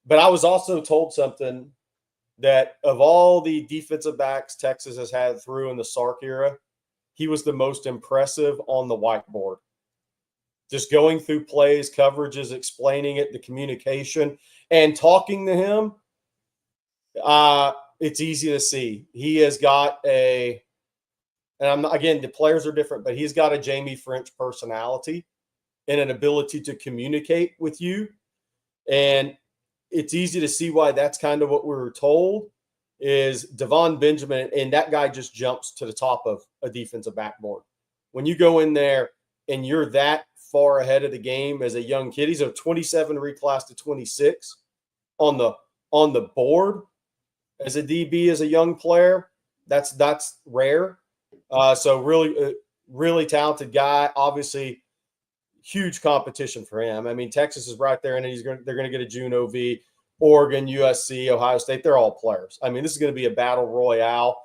But I was also told something that of all the defensive backs Texas has had through in the Sark era, he was the most impressive on the whiteboard. Just going through plays, coverages, explaining it, the communication, and talking to him, it's easy to see. He has got and I'm not, again, the players are different, but he's got a Jamie French personality and an ability to communicate with you. And it's easy to see why that's kind of what we were told is Devon Benjamin, and that guy just jumps to the top of a defensive backboard. When you go in there and you're that far ahead of the game as a young kid, he's a 27 reclass to 26 on the board as a DB as a young player. That's rare. So really talented guy. Obviously, huge competition for him. I mean, Texas is right there, and they're going to get a June OV. Oregon, USC, Ohio State, they're all players. I mean, this is going to be a battle royale.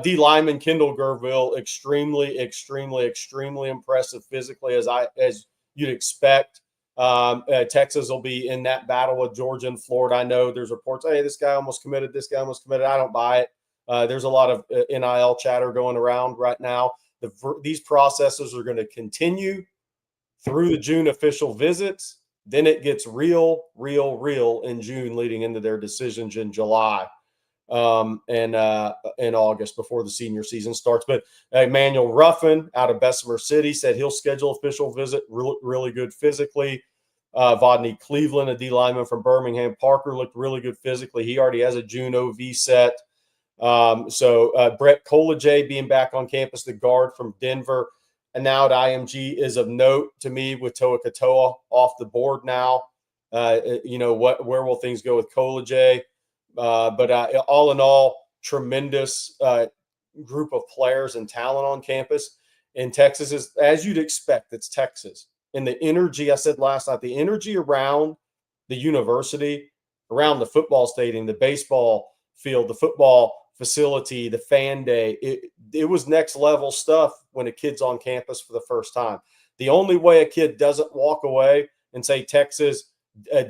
D lineman Kendall Gerville, extremely impressive physically, as you'd expect. Texas will be in that battle with Georgia and Florida. I know there's reports, hey, this guy almost committed. I don't buy it. There's a lot of NIL chatter going around right now. These processes are going to continue through the June official visits. Then it gets real in June, leading into their decisions in July and in August before the senior season starts. But Emmanuel Ruffin out of Bessemer City said he'll schedule official visit, really good physically. Vodney Cleveland, a D lineman from Birmingham Parker, looked really good physically. He already has a June OV set. So Brett Colajay being back on campus, the guard from Denver, and now at IMG is of note to me with Toa Katoa off the board now. Where will things go with Colajay? But all in all, tremendous group of players and talent on campus. And Texas is, as you'd expect, it's Texas. And the energy, I said last night, the energy around the university, around the football stadium, the baseball field, the football facility, the fan day, it was next level stuff when a kid's on campus for the first time. The only way a kid doesn't walk away and say Texas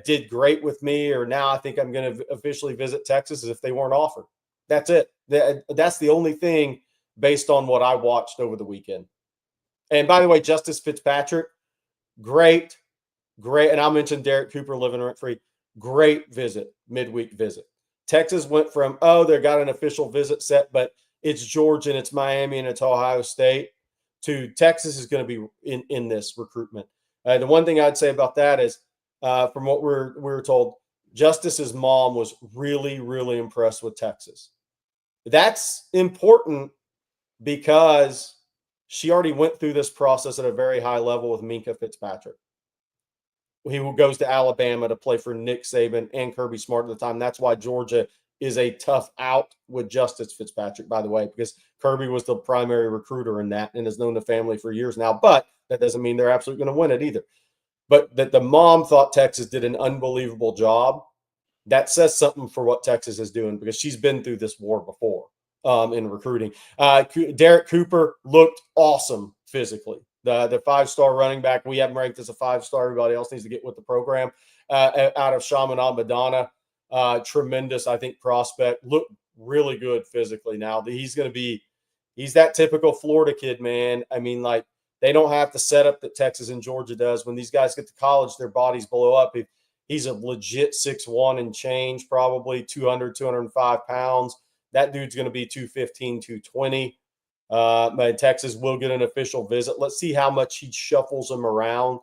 did great with me, or now I think I'm going to officially visit Texas, is if they weren't offered. That's it. That's the only thing based on what I watched over the weekend. And by the way, Justice Fitzpatrick, great. And I'll mention Derek Cooper living rent free. Great visit, midweek visit. Texas went from, they got an official visit set, but it's Georgia and it's Miami and it's Ohio State, to Texas is going to be in this recruitment. The one thing I'd say about that is, from what we were told, Justice's mom was really impressed with Texas. That's important because she already went through this process at a very high level with Minka Fitzpatrick. He goes to Alabama to play for Nick Saban and Kirby Smart at the time. That's why Georgia is a tough out with Justice Fitzpatrick, by the way, because Kirby was the primary recruiter in that and has known the family for years now. But that doesn't mean they're absolutely going to win it either. But that the mom thought Texas did an unbelievable job, that says something for what Texas is doing, because she's been through this war before in recruiting. Derek Cooper looked awesome physically. The 5-star running back, we have him ranked as a 5-star. Everybody else needs to get with the program. Out of Chaminade Madonna, tremendous, I think, prospect. Looked really good physically now. He's that typical Florida kid, man. I mean, like, they don't have the setup that Texas and Georgia does. When these guys get to college, their bodies blow up. He's a legit 6'1" and change, probably 200, 205 pounds. That dude's going to be 215, 220. But Texas will get an official visit. Let's see how much he shuffles them around.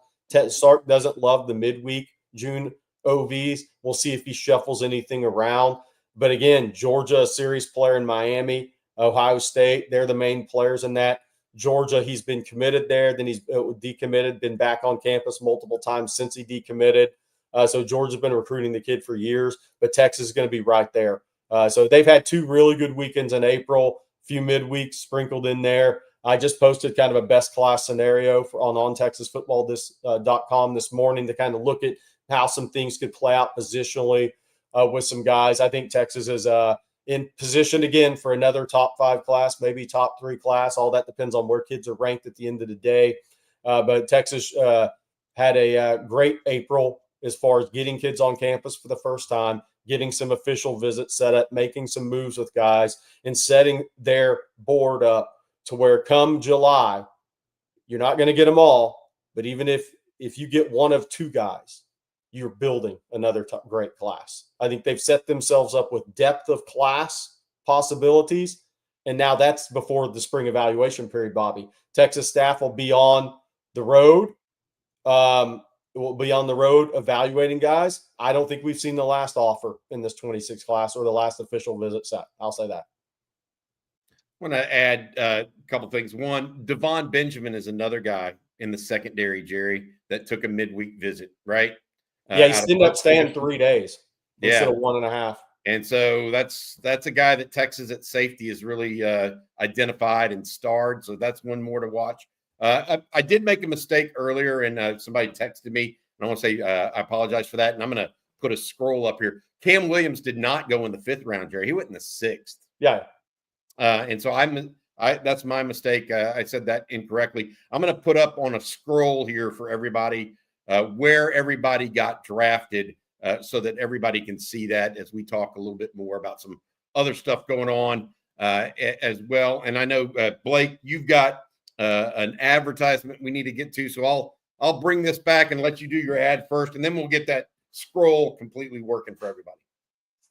Sark doesn't love the midweek June OVs. We'll see if he shuffles anything around. But again, Georgia, a serious player in Miami. Ohio State, they're the main players in that. Georgia, he's been committed there. Then he's decommitted, been back on campus multiple times since he decommitted. So Georgia's been recruiting the kid for years, but Texas is going to be right there. So they've had 2 really good weekends in April, a few midweeks sprinkled in there. I just posted kind of a best class scenario on TexasFootball.com this morning to kind of look at how some things could play out positionally with some guys. I think Texas is in position again for another top 5 class, maybe top 3 class. All that depends on where kids are ranked at the end of the day. But Texas had a great April as far as getting kids on campus for the first time, getting some official visits set up, making some moves with guys, and setting their board up to where come July, you're not going to get them all, but even if you get one of 2 guys, you're building another great class. I think they've set themselves up with depth of class possibilities, and now that's before the spring evaluation period, Bobby. Texas staff will be on the road. Will be on the road evaluating guys. I don't think we've seen the last offer in this 26 class or the last official visit set. I'll say that. I want to add a couple things. One, Devon Benjamin is another guy in the secondary, Jerry, that took a midweek visit, right? Yeah, he's ended up staying 3 days instead of 1.5. And so that's a guy that Texas at safety is really identified and starred. So that's one more to watch. I did make a mistake earlier, and somebody texted me, and I want to say I apologize for that. And I'm going to put a scroll up here. Cam Williams did not go in the 5th round, Jerry. He went in the 6th. Yeah. And so that's my mistake. I said that incorrectly. I'm going to put up on a scroll here for everybody where everybody got drafted so that everybody can see that as we talk a little bit more about some other stuff going on as well. And I know, Blake, you've got an advertisement we need to get to. So I'll bring this back and let you do your ad first, and then we'll get that scroll completely working for everybody.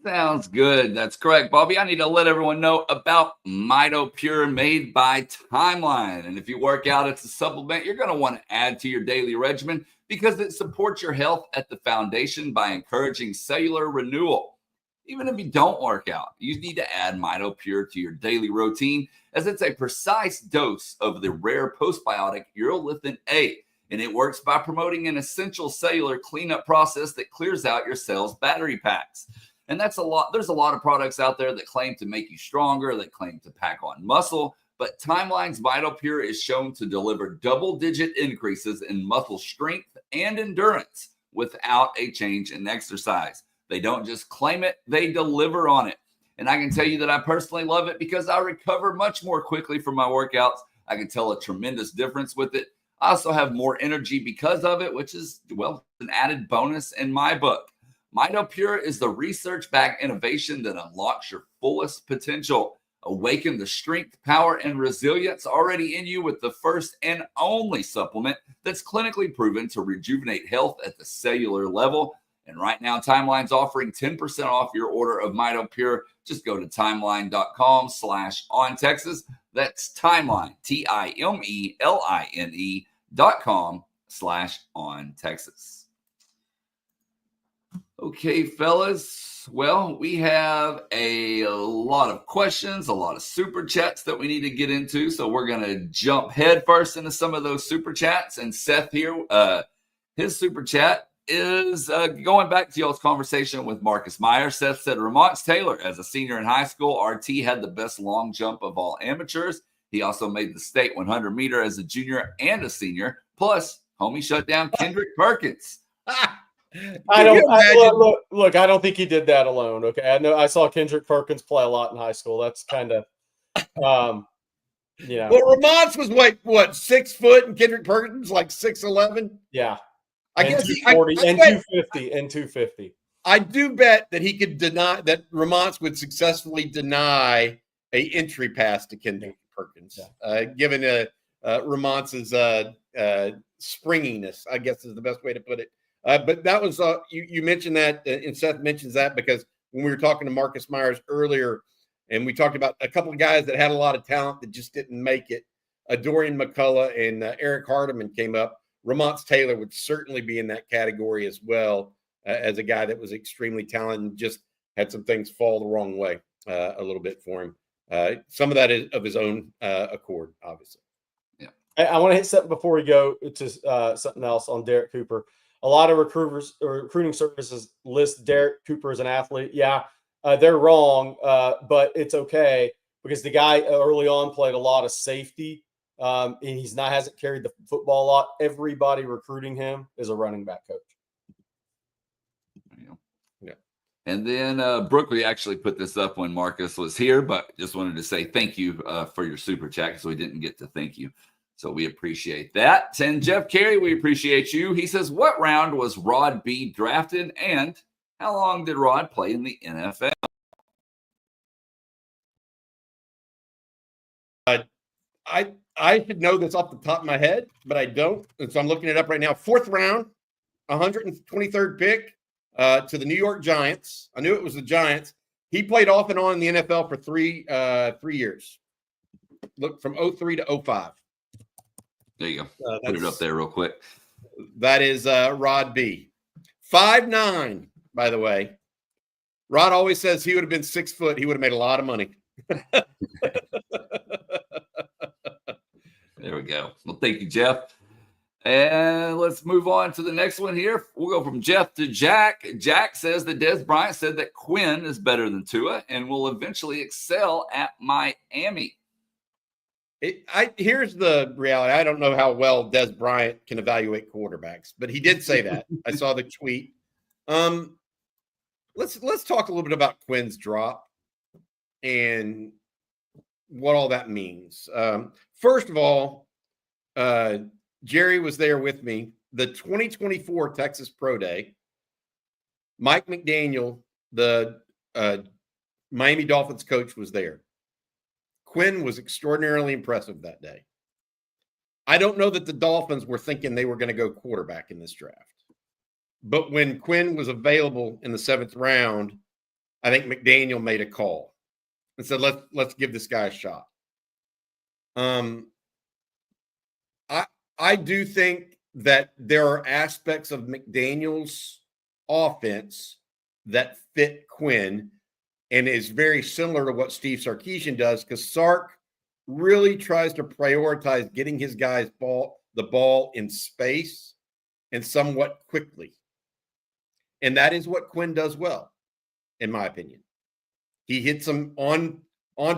Sounds good. That's correct, Bobby. I need to let everyone know about Mito Pure made by Timeline. And if you work out, it's a supplement you're going to want to add to your daily regimen because it supports your health at the foundation by encouraging cellular renewal. Even if you don't work out, you need to add Mito Pure to your daily routine as it's a precise dose of the rare postbiotic urolithin A. And it works by promoting an essential cellular cleanup process that clears out your cell's battery packs. And that's a lot. There's a lot of products out there that claim to make you stronger, that claim to pack on muscle, but Timeline's Mito Pure is shown to deliver double-digit increases in muscle strength and endurance without a change in exercise. They don't just claim it, they deliver on it. And I can tell you that I personally love it because I recover much more quickly from my workouts. I can tell a tremendous difference with it. I also have more energy because of it, which is, well, an added bonus in my book. Mito Pure is the research-backed innovation that unlocks your fullest potential. Awaken the strength, power, and resilience already in you with the first and only supplement that's clinically proven to rejuvenate health at the cellular level. And right now, Timeline's offering 10% off your order of Mito Pure. Just go to timeline.com/ontexas. That's Timeline, TIMELINE.com/ontexas. Okay, fellas. Well, we have a lot of questions, a lot of super chats that we need to get into. So we're going to jump head first into some of those super chats. And Seth here, his super chat is going back to y'all's conversation with Marcus Meyer. Seth said, Ramont Taylor, as a senior in high school, RT had the best long jump of all amateurs. He also made the state 100 meter as a junior and a senior. Plus, homie shut down Kendrick Perkins. I don't think he did that alone. Okay. I know I saw Kendrick Perkins play a lot in high school. That's kind of, Well, Ramont's was what 6 foot and Kendrick Perkins like 6'11". Yeah. I and guess 240 and 250. I do bet that he could deny that Ramont's would successfully deny a entry pass to Kendrick Perkins, given Ramont's springiness, I guess is the best way to put it. But that was you mentioned that, and Seth mentions that because when we were talking to Marcus Myers earlier, and we talked about a couple of guys that had a lot of talent that just didn't make it. Dorian McCullough and Eric Hardiman came up. Ramont Taylor would certainly be in that category as well as a guy that was extremely talented and just had some things fall the wrong way a little bit for him. Some of that is of his own accord, obviously. I want to hit something before we go to something else on Derek Cooper. a lot of recruiters or recruiting services list Derek Cooper as an athlete. Yeah, they're wrong, but it's okay because the guy early on played a lot of safety. And hasn't carried the football a lot. Everybody recruiting him is a running back coach. Yeah. And then Brooklyn actually put this up when Marcus was here, but just wanted to say thank you for your super chat because we didn't get to thank you. So we appreciate that. And Jeff Carey, we appreciate you. He says, what round was Rod B drafted and how long did Rod play in the NFL? I should know this off the top of my head, but I don't. And so I'm looking it up right now. 4th round, 123rd pick to the New York Giants. I knew it was the Giants. He played off and on in the NFL for three years. Look, from 03 to 05. There you go. Put it up there real quick. That is Rod B. 5'9", by the way. Rod always says he would have been 6 foot. He would have made a lot of money. There we go. Well, thank you, Jeff. And let's move on to the next one here. We'll go from Jeff to Jack. Jack says that Des Bryant said that Quinn is better than Tua and will eventually excel at Miami. Here's the reality. I don't know how well Des Bryant can evaluate quarterbacks, but he did say that. I saw the tweet. Let's talk a little bit about Quinn's drop and what all that means. First of all, Jerry was there with me. The 2024 Texas Pro Day, Mike McDaniel, the Miami Dolphins coach, was there. Quinn was extraordinarily impressive that day. I don't know that the Dolphins were thinking they were going to go quarterback in this draft. But when Quinn was available in the 7th round, I think McDaniel made a call and said, let's give this guy a shot. I do think that there are aspects of McDaniel's offense that fit Quinn and is very similar to what Steve Sarkisian does, because Sark really tries to prioritize getting his guys the ball in space and somewhat quickly. And that is what Quinn does well, in my opinion. He hits them on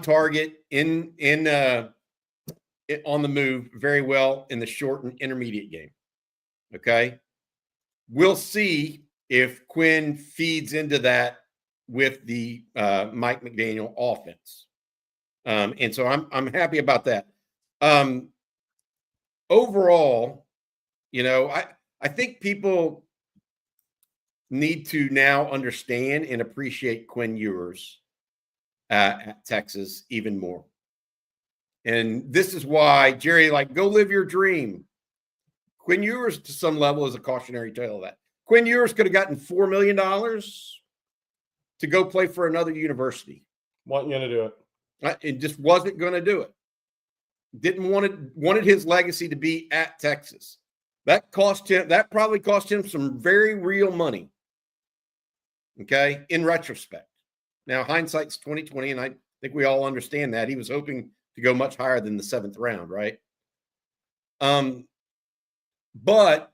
target on the move very well in the short and intermediate game. Okay. We'll see if Quinn feeds into that with the Mike McDaniel offense. And so I'm happy about that. Overall, I think people need to now understand and appreciate Quinn Ewers at Texas even more. And this is why, Jerry, go live your dream. Quinn Ewers, to some level, is a cautionary tale of that. Quinn Ewers could have gotten $4 million to go play for another university. Wasn't going to do it. It just wasn't going to do it. Wanted his legacy to be at Texas. That probably cost him some very real money. Okay, in retrospect. Now, hindsight's 2020, and I think we all understand that. He was hoping to go much higher than the 7th round, right? But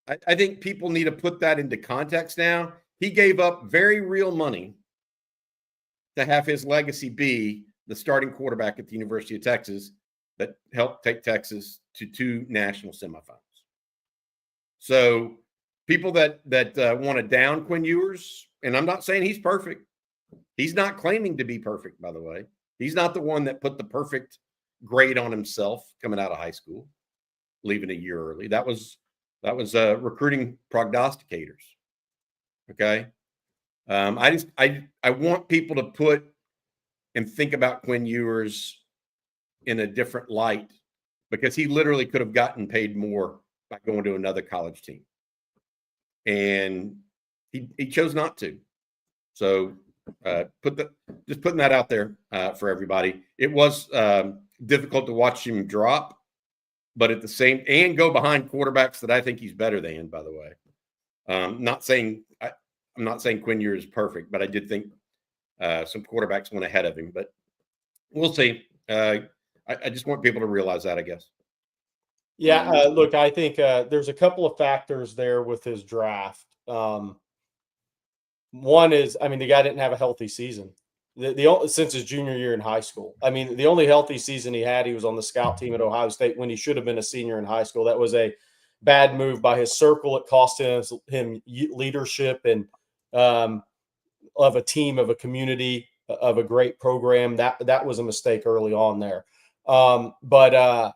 I think people need to put that into context now. He gave up very real money to have his legacy be the starting quarterback at the University of Texas that helped take Texas to 2 national semifinals. So people that want to down Quinn Ewers, and I'm not saying he's perfect. He's not claiming to be perfect, by the way. He's not the one that put the perfect grade on himself coming out of high school, leaving a year early. That was recruiting prognosticators. Okay. I want people to put and think about Quinn Ewers in a different light, because he literally could have gotten paid more by going to another college team. And he chose not to. So just putting that out there for everybody. It was difficult to watch him drop, but at the same, and go behind quarterbacks that I think he's better than, by the way. I'm not saying Quinn Ewers is perfect, but I did think some quarterbacks went ahead of him. But we'll see. I just want people to realize that, I guess. Yeah, look, I think there's a couple of factors there with his draft. One is, I mean, the guy didn't have a healthy season. Since his junior year in high school. I mean, the only healthy season he had, he was on the scout team at Ohio State when he should have been a senior in high school. That was a bad move by his circle. It cost him leadership and of a team, of a community, of a great program. That was a mistake early on there. But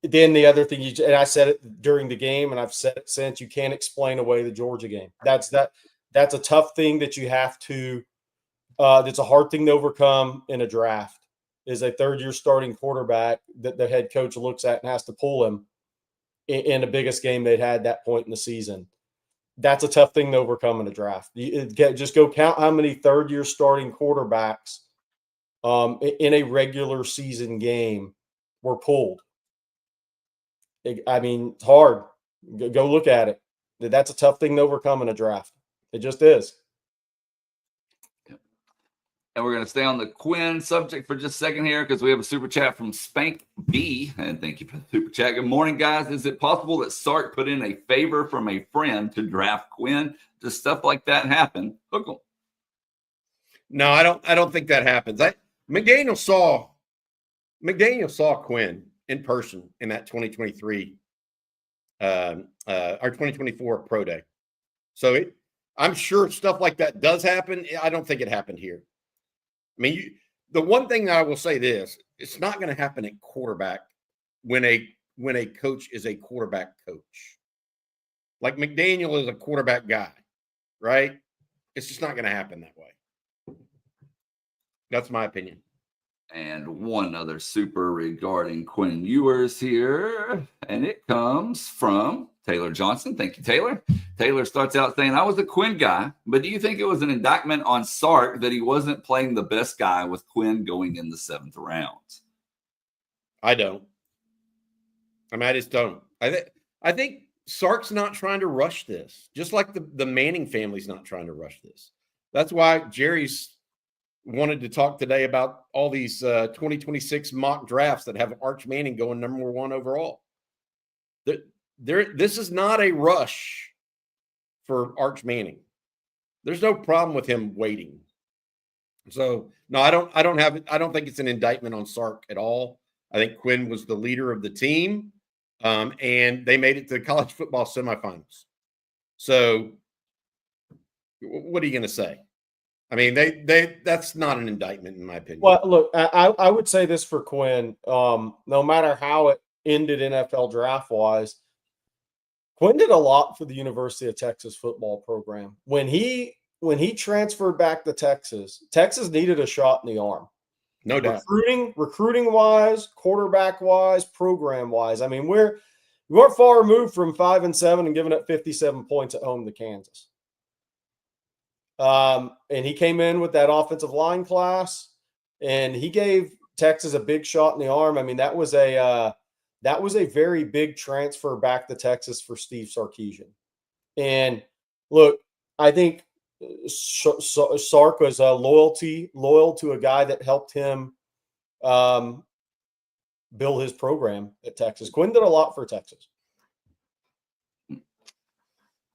then the other thing, and I said it during the game, and I've said it since, you can't explain away the Georgia game. That's a tough thing that you have to. That's a hard thing to overcome in a draft. Is a third-year starting quarterback that the head coach looks at and has to pull him in the biggest game they'd had that point in the season. That's a tough thing to overcome in a draft. Just go count how many third-year starting quarterbacks in a regular season game were pulled. I mean, it's hard. Go look at it. That's a tough thing to overcome in a draft. It just is. And we're going to stay on the Quinn subject for just a second here because we have a super chat from Spank B. And thank you for the super chat. Good morning, guys. Is it possible that Sark put in a favor from a friend to draft Quinn? Does stuff like that happen? Hook 'em. No, I don't think that happens. McDaniel saw Quinn in person in that 2023 our 2024 pro day. So I'm sure stuff like that does happen. I don't think it happened here. I mean, the one thing that I will say this, it's not going to happen at quarterback when a coach is a quarterback coach. Like McDaniel is a quarterback guy, right? It's just not going to happen that way. That's my opinion. And one other super regarding Quinn Ewers here, and it comes from Taylor Johnson. Thank you, Taylor. Taylor starts out saying, I was a Quinn guy, but do you think it was an indictment on Sark that he wasn't playing the best guy with Quinn going in the 7th round? I don't. I mean, I just don't. I think Sark's not trying to rush this, just like the Manning family's not trying to rush this. That's why Jerry's wanted to talk today about all these 2026 mock drafts that have Arch Manning going number 1 overall. This is not a rush for Arch Manning. There's no problem with him waiting. So no, I don't think it's an indictment on Sark at all. I think Quinn was the leader of the team, and they made it to the college football semifinals. So what are you going to say? I mean, that's not an indictment in my opinion. Well, look, I would say this for Quinn. No matter how it ended NFL draft wise, Quinn did a lot for the University of Texas football program. When he transferred back to Texas, Texas needed a shot in the arm. No doubt. Recruiting wise, quarterback wise, program wise. I mean, we weren't far removed from 5-7 and giving up 57 points at home to Kansas. And he came in with that offensive line class, and he gave Texas a big shot in the arm. I mean, that was a very big transfer back to Texas for Steve Sarkisian. And look, I think Sark was loyal to a guy that helped him build his program at Texas. Quinn did a lot for Texas.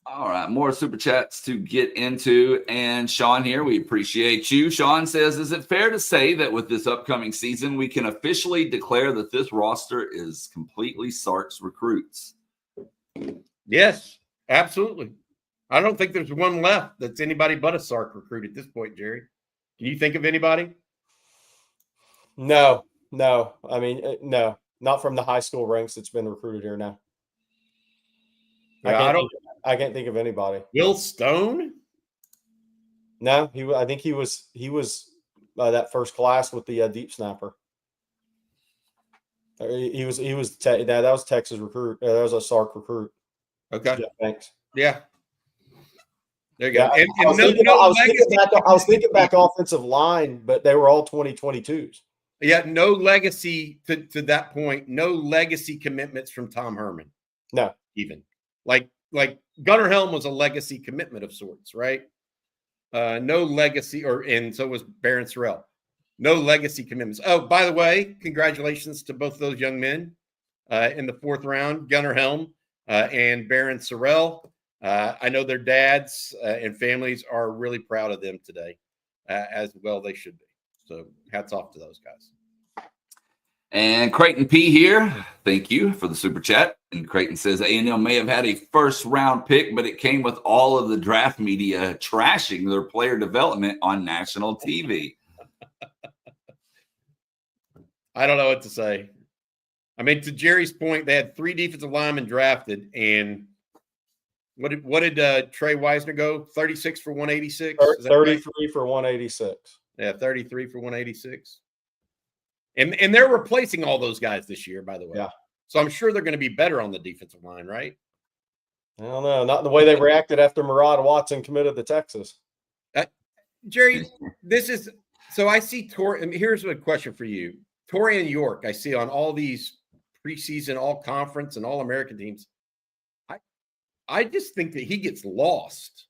All right, more super chats to get into. And Sean here, we appreciate you. Sean says, is it fair to say that with this upcoming season, we can officially declare that this roster is completely Sark's recruits? Yes, absolutely. I don't think there's one left that's anybody but a Sark recruit at this point, Jerry. Can you think of anybody? No. I mean, no, not from the high school ranks that's been recruited here now. Yeah, I can't think of anybody. Will Stone? No, I think he was that first class with the deep snapper. That was Texas recruit. That was a Sark recruit. Okay. Jeff Banks. Yeah. There you go. Yeah, I was thinking back offensive line, but they were all 2022s. Yeah, no legacy to that point. No legacy commitments from Tom Herman. No, even like Gunnar Helm was a legacy commitment of sorts, right? No legacy, and so was Barron Sorrell. No legacy commitments. Oh, by the way, congratulations to both those young men. in the 4th round, Gunnar Helm and Baron Sorrell. I know their dads and families are really proud of them today, as well they should be. So hats off to those guys. And Creighton P here. Thank you for the super chat. And Creighton says A&M may have had a first-round pick, but it came with all of the draft media trashing their player development on national TV. I don't know what to say. I mean, to Jerry's point, they had 3 defensive linemen drafted, and what did Trey Wisner go? 36 for 186? 33 for 186. Yeah, 33 for 186. And they're replacing all those guys this year, by the way. Yeah. So I'm sure they're going to be better on the defensive line, right? I don't know. Not the way they reacted after Murad Watson committed to Texas. Jerry, so I see and here's a question for you. Torian York, I see on all these preseason, all conference, and all American teams. I just think that he gets lost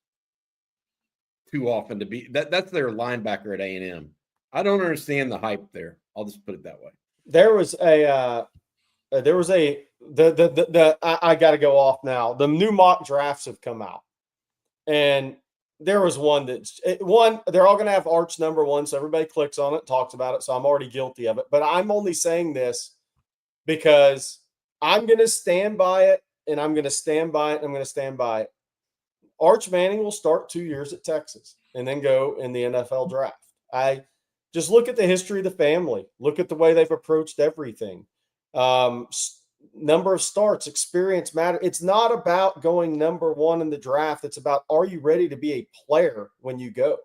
too often to be that's their linebacker at A&M. I don't understand the hype there. I'll just put it that way. I got to go off now. The new mock drafts have come out, and there was one they're all going to have Arch number 1, so everybody clicks on it, talks about it. So I'm already guilty of it, but I'm only saying this because I'm going to stand by it, and I'm going to stand by it, and I'm going to stand by it. Arch Manning will start 2 years at Texas and then go in the NFL draft. I just look at the history of the family. Look at the way they've approached everything. Number of starts, experience matter. It's not about going number 1 in the draft. It's about, are you ready to be a player when you go?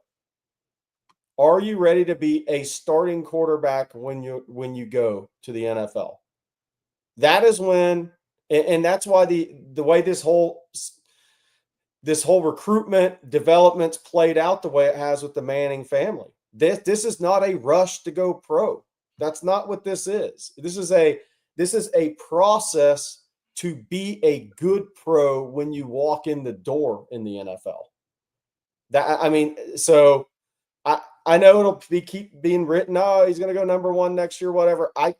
Are you ready to be a starting quarterback when you go to the NFL? That is when, and that's why the way this whole recruitment development's played out the way it has with the Manning family. This is not a rush to go pro. That's not what this is. This is a process to be a good pro when you walk in the door in the NFL. So I know it'll keep being written. Oh, he's going to go number 1 next year, whatever. I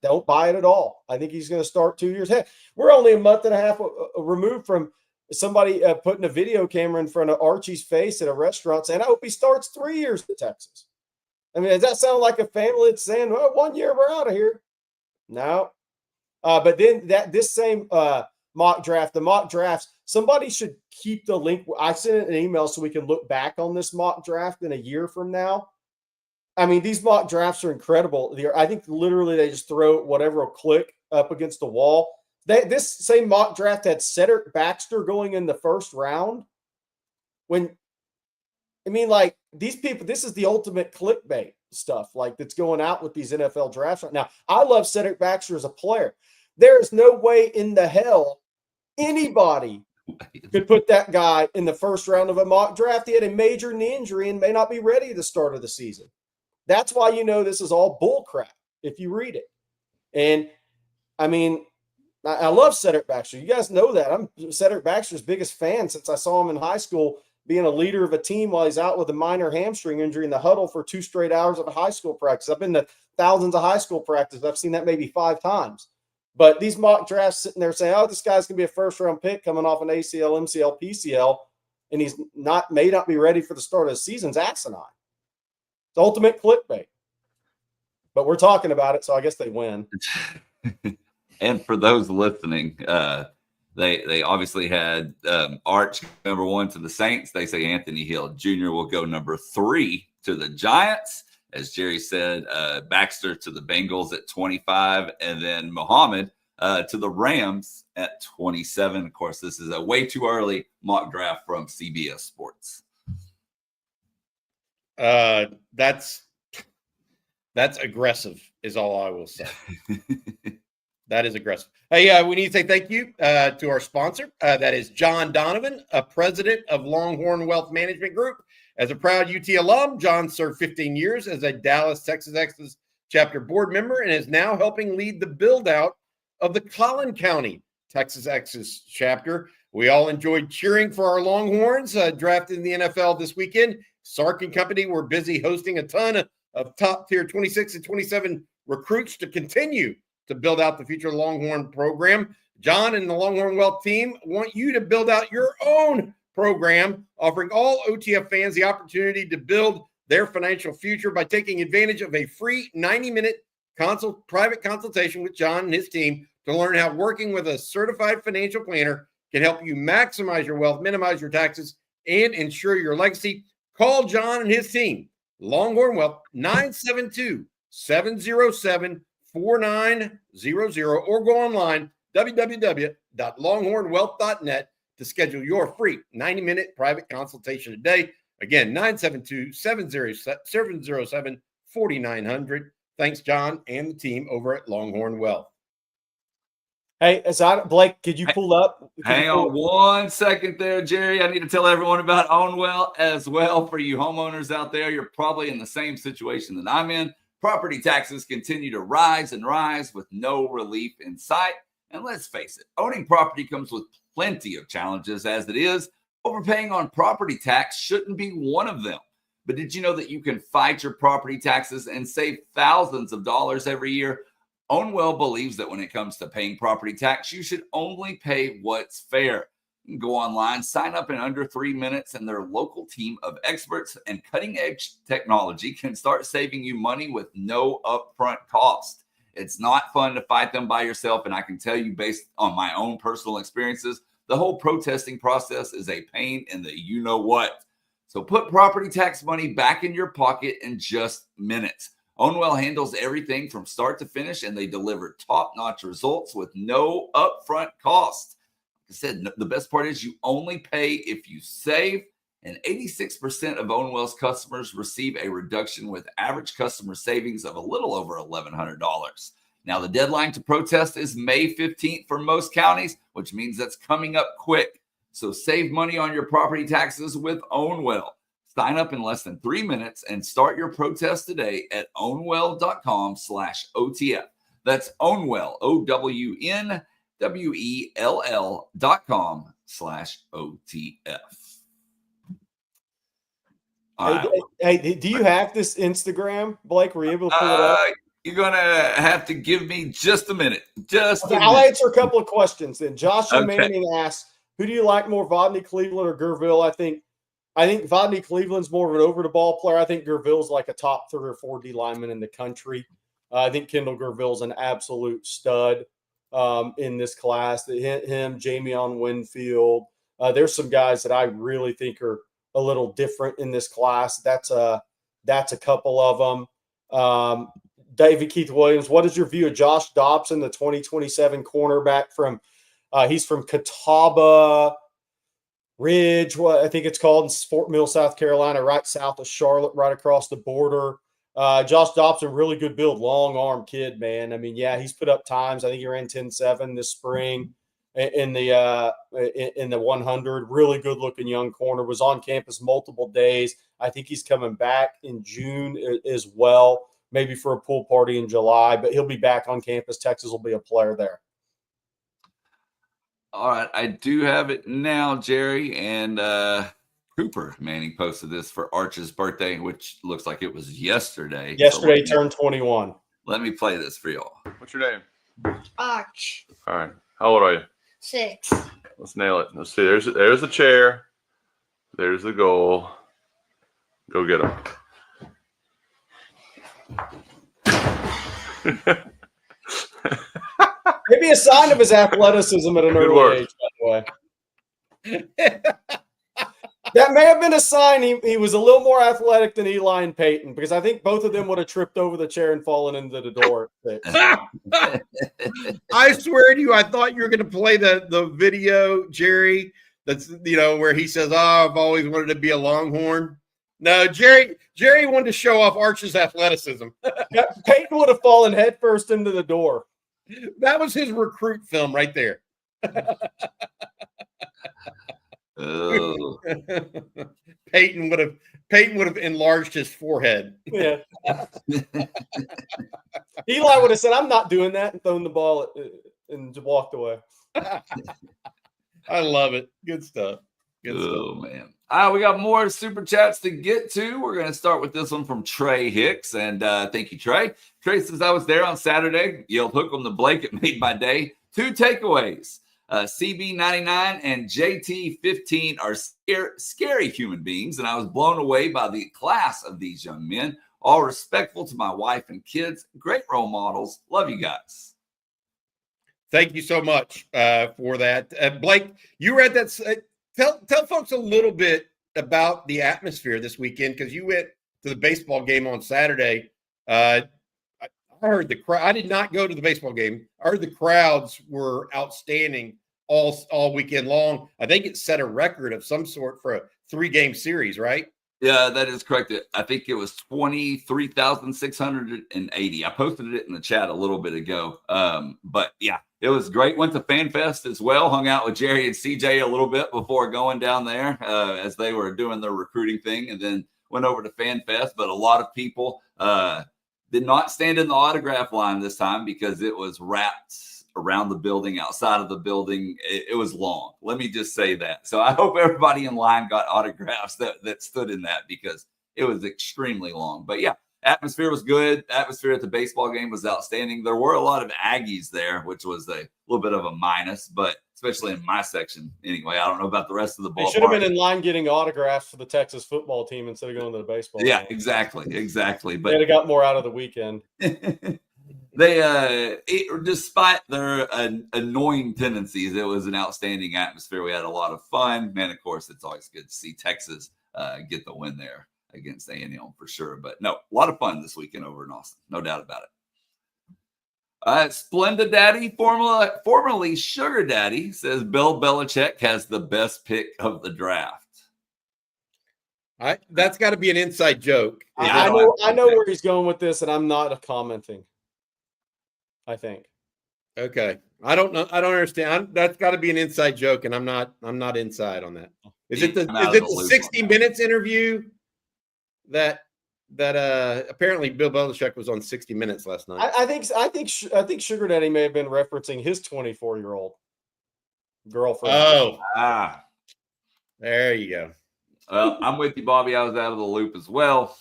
don't buy it at all. I think he's going to start 2 years. Hey, we're only a month and a half removed from somebody putting a video camera in front of Archie's face at a restaurant saying, I hope he starts 3 years at Texas. I mean, does that sound like a family that's saying, well, 1 year, we're out of here? No. But then this same mock draft, the mock drafts, somebody should keep the link. I sent an email so we can look back on this mock draft in a year from now. I mean, these mock drafts are incredible. I think literally they just throw whatever will click up against the wall. This same mock draft had Cedric Baxter going in the 1st round. These people, this is the ultimate clickbait stuff that's going out with these NFL drafts right now. I love Cedric Baxter as a player. There is no way in the hell anybody could put that guy in the 1st round of a mock draft. He had a major knee injury and may not be ready at the start of the season. That's why this is all bull crap if you read it. And I mean, I love Cedric Baxter. You guys know that. I'm Cedric Baxter's biggest fan since I saw him in high school being a leader of a team while he's out with a minor hamstring injury in the huddle for 2 straight hours of a high school practice. I've been to thousands of high school practices. I've seen that maybe 5 times. But these mock drafts sitting there saying, oh, this guy's going to be a 1st-round pick coming off an ACL, MCL, PCL, and he's may not be ready for the start of the season's asinine. It's ultimate clickbait. But we're talking about it, so I guess they win. And for those listening, they obviously had Arch number 1 to the Saints. They say Anthony Hill Jr. will go number 3 to the Giants. As Jerry said, Baxter to the Bengals at 25, and then Muhammad to the Rams at 27. Of course, this is a way too early mock draft from CBS Sports. That's aggressive is all I will say. That is aggressive. Hey, we need to say thank you to our sponsor. That is John Donovan, a president of Longhorn Wealth Management Group. As a proud UT alum, John served 15 years as a Dallas, Texas Exes chapter board member and is now helping lead the build-out of the Collin County Texas Exes chapter. We all enjoyed cheering for our Longhorns drafted in the NFL this weekend. Sark and company were busy hosting a ton of top-tier 26 and 27 recruits to continue to build out the future Longhorn program. John and the Longhorn Wealth team want you to build out your own program, offering all OTF fans the opportunity to build their financial future by taking advantage of a free 90-minute private consultation with John and his team to learn how working with a certified financial planner can help you maximize your wealth, minimize your taxes, and ensure your legacy. Call John and his team, Longhorn Wealth, 972-707-4900, or go online, www.longhornwealth.net, to schedule your free 90-minute private consultation today. Again, 972-707-4900. Thanks, John and the team over at Longhorn Wealth. Hey, Blake, could you pull up? Hang on 1 second there, Jerry. I need to tell everyone about OwnWell as well. For you homeowners out there, you're probably in the same situation that I'm in. Property taxes continue to rise and rise with no relief in sight. And let's face it, owning property comes with plenty of challenges as it is. Overpaying on property tax shouldn't be one of them. But did you know that you can fight your property taxes and save thousands of dollars every year? OwnWell believes that when it comes to paying property tax, you should only pay what's fair. You can go online, sign up in under 3 minutes, and their local team of experts and cutting-edge technology can start saving you money with no upfront cost. It's not fun to fight them by yourself, and I can tell you, based on my own personal experiences, the whole protesting process is a pain in the you-know-what. So put property tax money back in your pocket in just minutes. OwnWell handles everything from start to finish, and they deliver top-notch results with no upfront cost. Like I said, the best part is you only pay if you save, and 86% of OwnWell's customers receive a reduction with average customer savings of a little over $1,100. Now, the deadline to protest is May 15th for most counties, which means that's coming up quick. So save money on your property taxes with OwnWell. Sign up in less than 3 minutes and start your protest today at ownwell.com/OTF. That's OwnWell, OWNWELL.com/OTF. Hey, do you have this Instagram, Blake? Were you able to pull it up? You're going to have to give me just a minute. I'll answer a couple of questions then. Joshua Manning asks, who do you like more, Vodney Cleveland or Gerville? I think Vodney Cleveland's more of an over-the-ball player. I think Gerville's like a top 3 or 4 D lineman in the country. I think Kendall Gerville's an absolute stud in this class. Him, Jamion Winfield. There's some guys that I really think are a little different in this class. That's a couple of them. David Keith Williams, what is your view of Josh Dobson, the 2027 cornerback from he's from Catawba Ridge, what I think it's called, in Fort Mill, South Carolina, right south of Charlotte, right across the border. Josh Dobson, really good build, long arm kid, man. I mean, yeah, he's put up times. I think he ran 10.7 this spring in the 100. Really good looking young corner. Was on campus multiple days. I think he's coming back in June as well, maybe for a pool party in July, but he'll be back on campus. Texas will be a player there. All right, I do have it now, Jerry, and Cooper Manning posted this for Arch's birthday, which looks like it was yesterday. Yesterday turned 21. Let me play this for y'all. What's your name? Arch. All right. How old are you? 6. Let's nail it. Let's see. There's the chair. There's the goal. Go get him. Maybe a sign of his athleticism at an early age, by the way. That may have been a sign he was a little more athletic than Eli and Peyton, because I think both of them would have tripped over the chair and fallen into the door. I swear to you, I thought you were going to play the video, Jerry, that's, where he says, I've always wanted to be a Longhorn. No, Jerry wanted to show off Arch's athleticism. Peyton would have fallen headfirst into the door. That was his recruit film right there. Oh. Peyton would have enlarged his forehead. Yeah. Eli would have said, I'm not doing that, and thrown the ball and walked away. I love it. Good stuff. Good stuff. Oh, man. We got more super chats to get to. We're going to start with this one from Trey Hicks. And thank you, Trey. Trey says, I was there on Saturday. Yelled hook on the Blake. It made my day. 2 takeaways. CB99 and JT15 are scary human beings. And I was blown away by the class of these young men. All respectful to my wife and kids. Great role models. Love you guys. Thank you so much for that. Blake, you were at that. Tell folks a little bit about the atmosphere this weekend, because you went to the baseball game on Saturday. I heard the crowd. I did not go to the baseball game. I heard the crowds were outstanding all weekend long. I think it set a record of some sort for a 3-game series, right? Yeah, that is correct. I think it was 23,680. I posted it in the chat a little bit ago. But yeah, it was great. Went to Fan Fest as well. Hung out with Jerry and CJ a little bit before going down there as they were doing their recruiting thing, and then went over to Fan Fest. But a lot of people did not stand in the autograph line this time because it was wrapped around the building, outside of the building. It was long. Let me just say that. So I hope everybody in line got autographs that stood in that, because it was extremely long. But yeah, atmosphere was good. Atmosphere at the baseball game was outstanding. There were a lot of Aggies there, which was a little bit of a minus, but especially in my section anyway. I don't know about the rest of the ballpark. They should have been in line getting autographs for the Texas football team instead of going to the baseball Yeah, game. exactly. They'd But have got more out of the weekend. Despite their annoying tendencies, it was an outstanding atmosphere. We had a lot of fun, man. Of course, it's always good to see Texas get the win there against A&M for sure. But no, a lot of fun this weekend over in Austin, no doubt about it. Splendid Daddy, formerly Sugar Daddy, says Bill Belichick has the best pick of the draft. That's got to be an inside joke. I know where he's going with this, and I'm not commenting. I think. Okay. I don't know. I don't understand. That's got to be an inside joke, and I'm not inside on that. Is it the 60 Minutes interview that apparently Bill Belichick was on 60 Minutes last night? I think Sugar Daddy may have been referencing his 24-year-old girlfriend. Oh, there you go. Well, I'm with you, Bobby. I was out of the loop as well.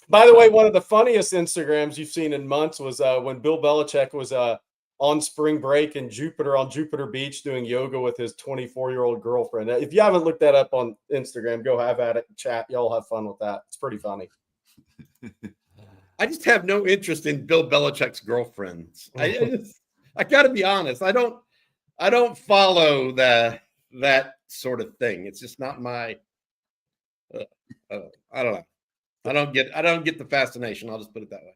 By the way, one of the funniest Instagrams you've seen in months was when Bill Belichick was on spring break in Jupiter Beach doing yoga with his 24-year-old girlfriend. If you haven't looked that up on Instagram, go have at it, chat. Y'all have fun with that. It's pretty funny. I just have no interest in Bill Belichick's girlfriends. I got to be honest. I don't follow that sort of thing. It's just not my. I don't know. I don't get the fascination. I'll just put it that way.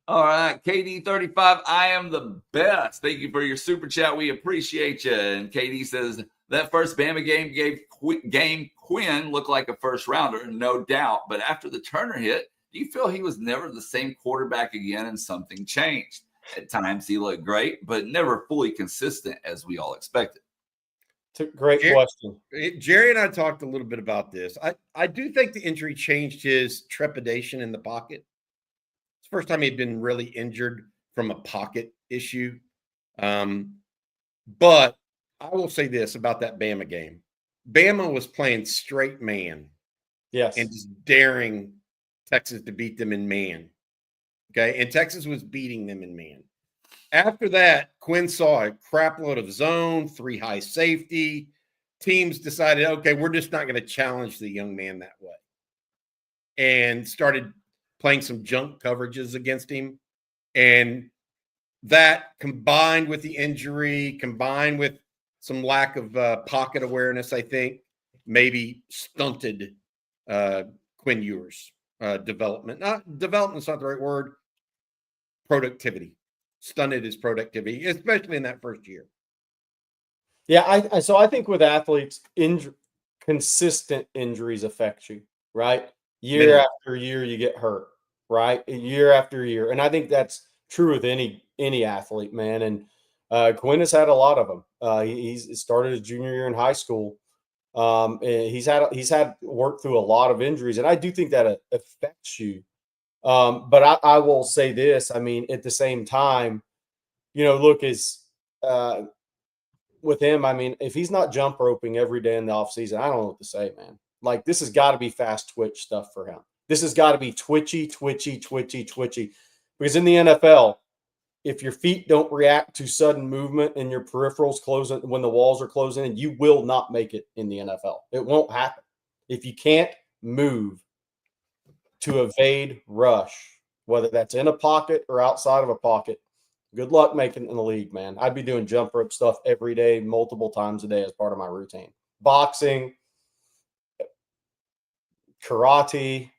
All right, KD35, I am the best. Thank you for your super chat. We appreciate you. And KD says that first Bama game gave Quinn looked like a first rounder, no doubt. But after the Turner hit, do you feel he was never the same quarterback again and something changed? At times he looked great, but never fully consistent as we all expected. Great question. Jerry and I talked a little bit about this. I do think the injury changed his trepidation in the pocket. It's the first time he'd been really injured from a pocket issue. But I will say this about that Bama game. Bama was playing straight man. Yes. And just daring Texas to beat them in man. Okay. And Texas was beating them in man. After that, Quinn saw a crap load of zone, 3 high safety. Teams decided, okay, we're just not going to challenge the young man that way. And started playing some junk coverages against him. And that, combined with the injury, combined with some lack of pocket awareness, I think, maybe stunted Quinn Ewers' development. Development's not the right word. Productivity. Stunted his productivity, especially in that first year. Yeah, so I think with athletes, consistent injuries affect you, right? Year after year, you get hurt, right? Year after year, and I think that's true with any athlete, man. And Quinn has had a lot of them. He's started his junior year in high school. And he's had work through a lot of injuries, and I do think that affects you. But I will say this. I mean, at the same time, look, with him, I mean, if he's not jump roping every day in the offseason, I don't know what to say, man. Like, this has got to be fast twitch stuff for him. This has got to be twitchy. Because in the NFL, if your feet don't react to sudden movement and your peripherals closing when the walls are closing in, you will not make it in the NFL. It won't happen. If you can't move to evade rush, whether that's in a pocket or outside of a pocket, good luck making it in the league, man. I'd be doing jump rope stuff every day, multiple times a day as part of my routine. Boxing, karate,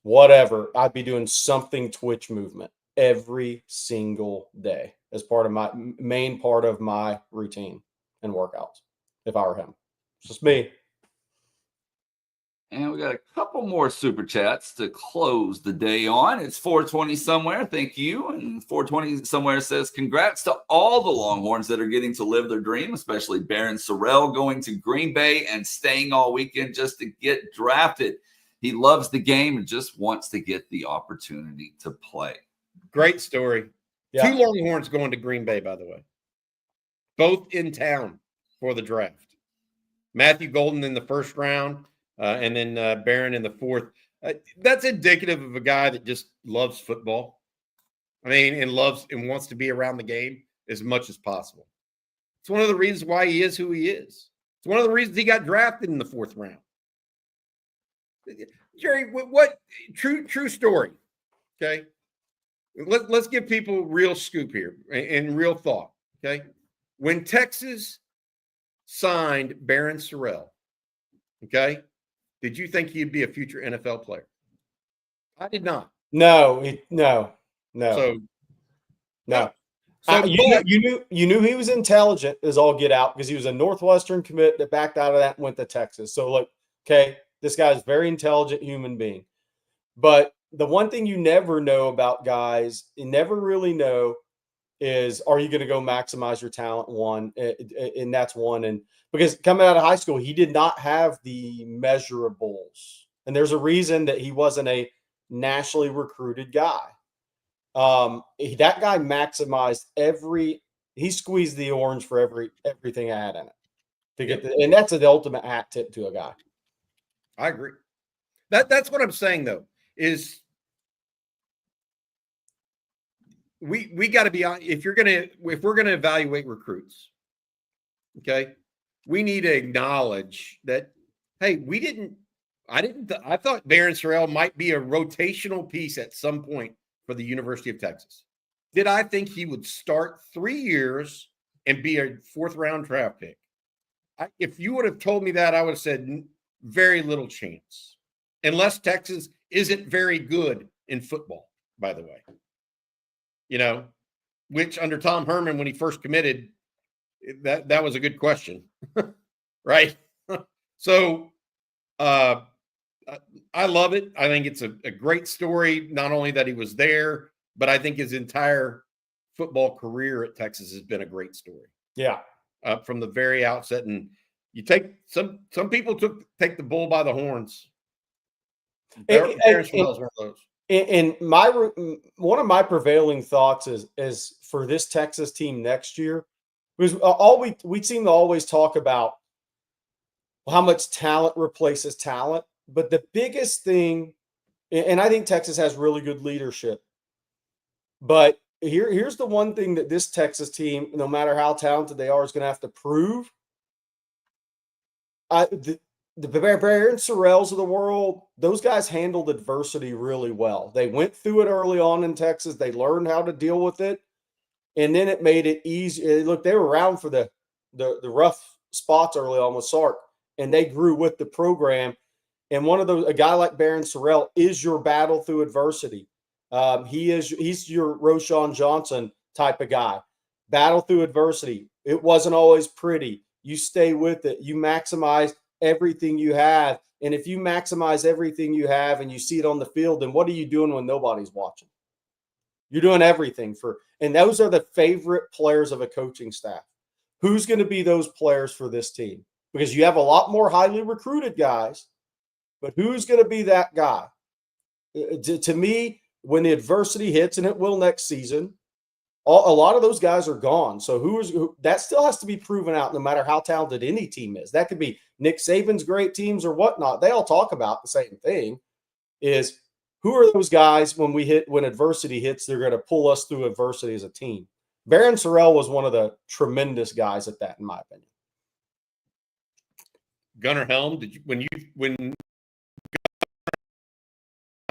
whatever. I'd be doing something twitch movement every single day as part of my main part of my routine and workouts if I were him. It's just me. And we got a couple more super chats to close the day on. It's 420 somewhere. Thank you. And 420 somewhere says, congrats to all the Longhorns that are getting to live their dream, especially Baron Sorrell going to Green Bay and staying all weekend just to get drafted. He loves the game and just wants to get the opportunity to play. Great story. Yeah. 2 Longhorns going to Green Bay, by the way. Both in town for the draft. Matthew Golden in the first round. And then Barron in the fourth. That's indicative of a guy that just loves football. I mean, and loves and wants to be around the game as much as possible. It's one of the reasons why he is who he is. It's one of the reasons he got drafted in the 4th round. Jerry, what true story? Okay, let's give people real scoop here and real thought. Okay, when Texas signed Baron Sorrell, okay. Did you think he'd be a future NFL player? I did not. No. So you knew he was intelligent as all get out because he was a Northwestern commit that backed out of that and went to Texas. So look, okay, this guy's a very intelligent human being. But the one thing you never know about guys, you never really know, is are you going to go maximize your talent? One, and that's one. And because coming out of high school, he did not have the measurables. And there's a reason that he wasn't a nationally recruited guy. That guy maximized he squeezed the orange for everything I had in it to get and that's the ultimate hat tip to a guy. I agree. That's what I'm saying though, is we got to be on if we're going to evaluate recruits. Okay. We need to acknowledge that, hey, I thought Baron Sorrell might be a rotational piece at some point for the University of Texas. Did I think he would start 3 years and be a 4th round draft pick? If you would have told me that, I would have said very little chance, unless Texas isn't very good in football, by the way. You know, which under Tom Herman, when he first committed, that was a good question, right? So I love it. I think it's a great story, not only that he was there, but I think his entire football career at Texas has been a great story. Yeah. From the very outset. And you take some people take the bull by the horns. And one of my prevailing thoughts is for this Texas team next year, because we seem to always talk about how much talent replaces talent, but the biggest thing, and I think Texas has really good leadership, but here's the one thing that this Texas team, no matter how talented they are, is going to have to prove. The Baron Sorrells of the world, those guys handled adversity really well. They went through it early on in Texas. They learned how to deal with it, and then it made it easy. Look, they were around for the rough spots early on with Sark, and they grew with the program. And a guy like Baron Sorrell is your battle through adversity. He's your Roshan Johnson type of guy. Battle through adversity. It wasn't always pretty. You stay with it. You maximize everything you have. And if you maximize everything you have and you see it on the field, then what are you doing when nobody's watching? You're doing everything and those are the favorite players of a coaching staff. Who's going to be those players for this team? Because you have a lot more highly recruited guys, but who's going to be that guy? To me, when the adversity hits, and it will next season, A lot of those guys are gone. So who that still has to be proven out no matter how talented any team is. That could be Nick Saban's great teams or whatnot. They all talk about the same thing is who are those guys when adversity hits, they're going to pull us through adversity as a team. Barron Sorrell was one of the tremendous guys at that, in my opinion. Gunnar Helm, when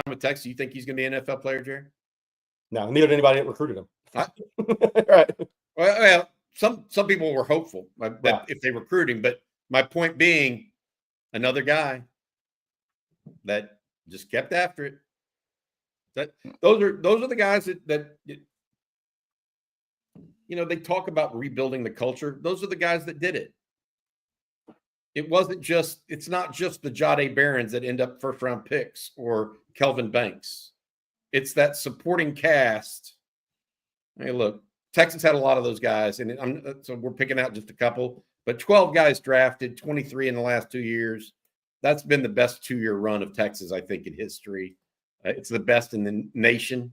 with Texas, you think he's going to be an NFL player, Jerry? No, neither did anybody that recruited him. Right. Well, some people were hopeful that if they recruit him, but my point being, another guy that just kept after it. Those are the guys that they talk about rebuilding the culture. Those are the guys that did it. It's not just the Jahdae Barrons that end up first round picks or Kelvin Banks. It's that supporting cast. Hey, look, Texas had a lot of those guys, and so we're picking out just a couple, but 12 guys drafted, 23 in the last 2 years. That's been the best 2-year run of Texas, I think, in history. It's the best in the nation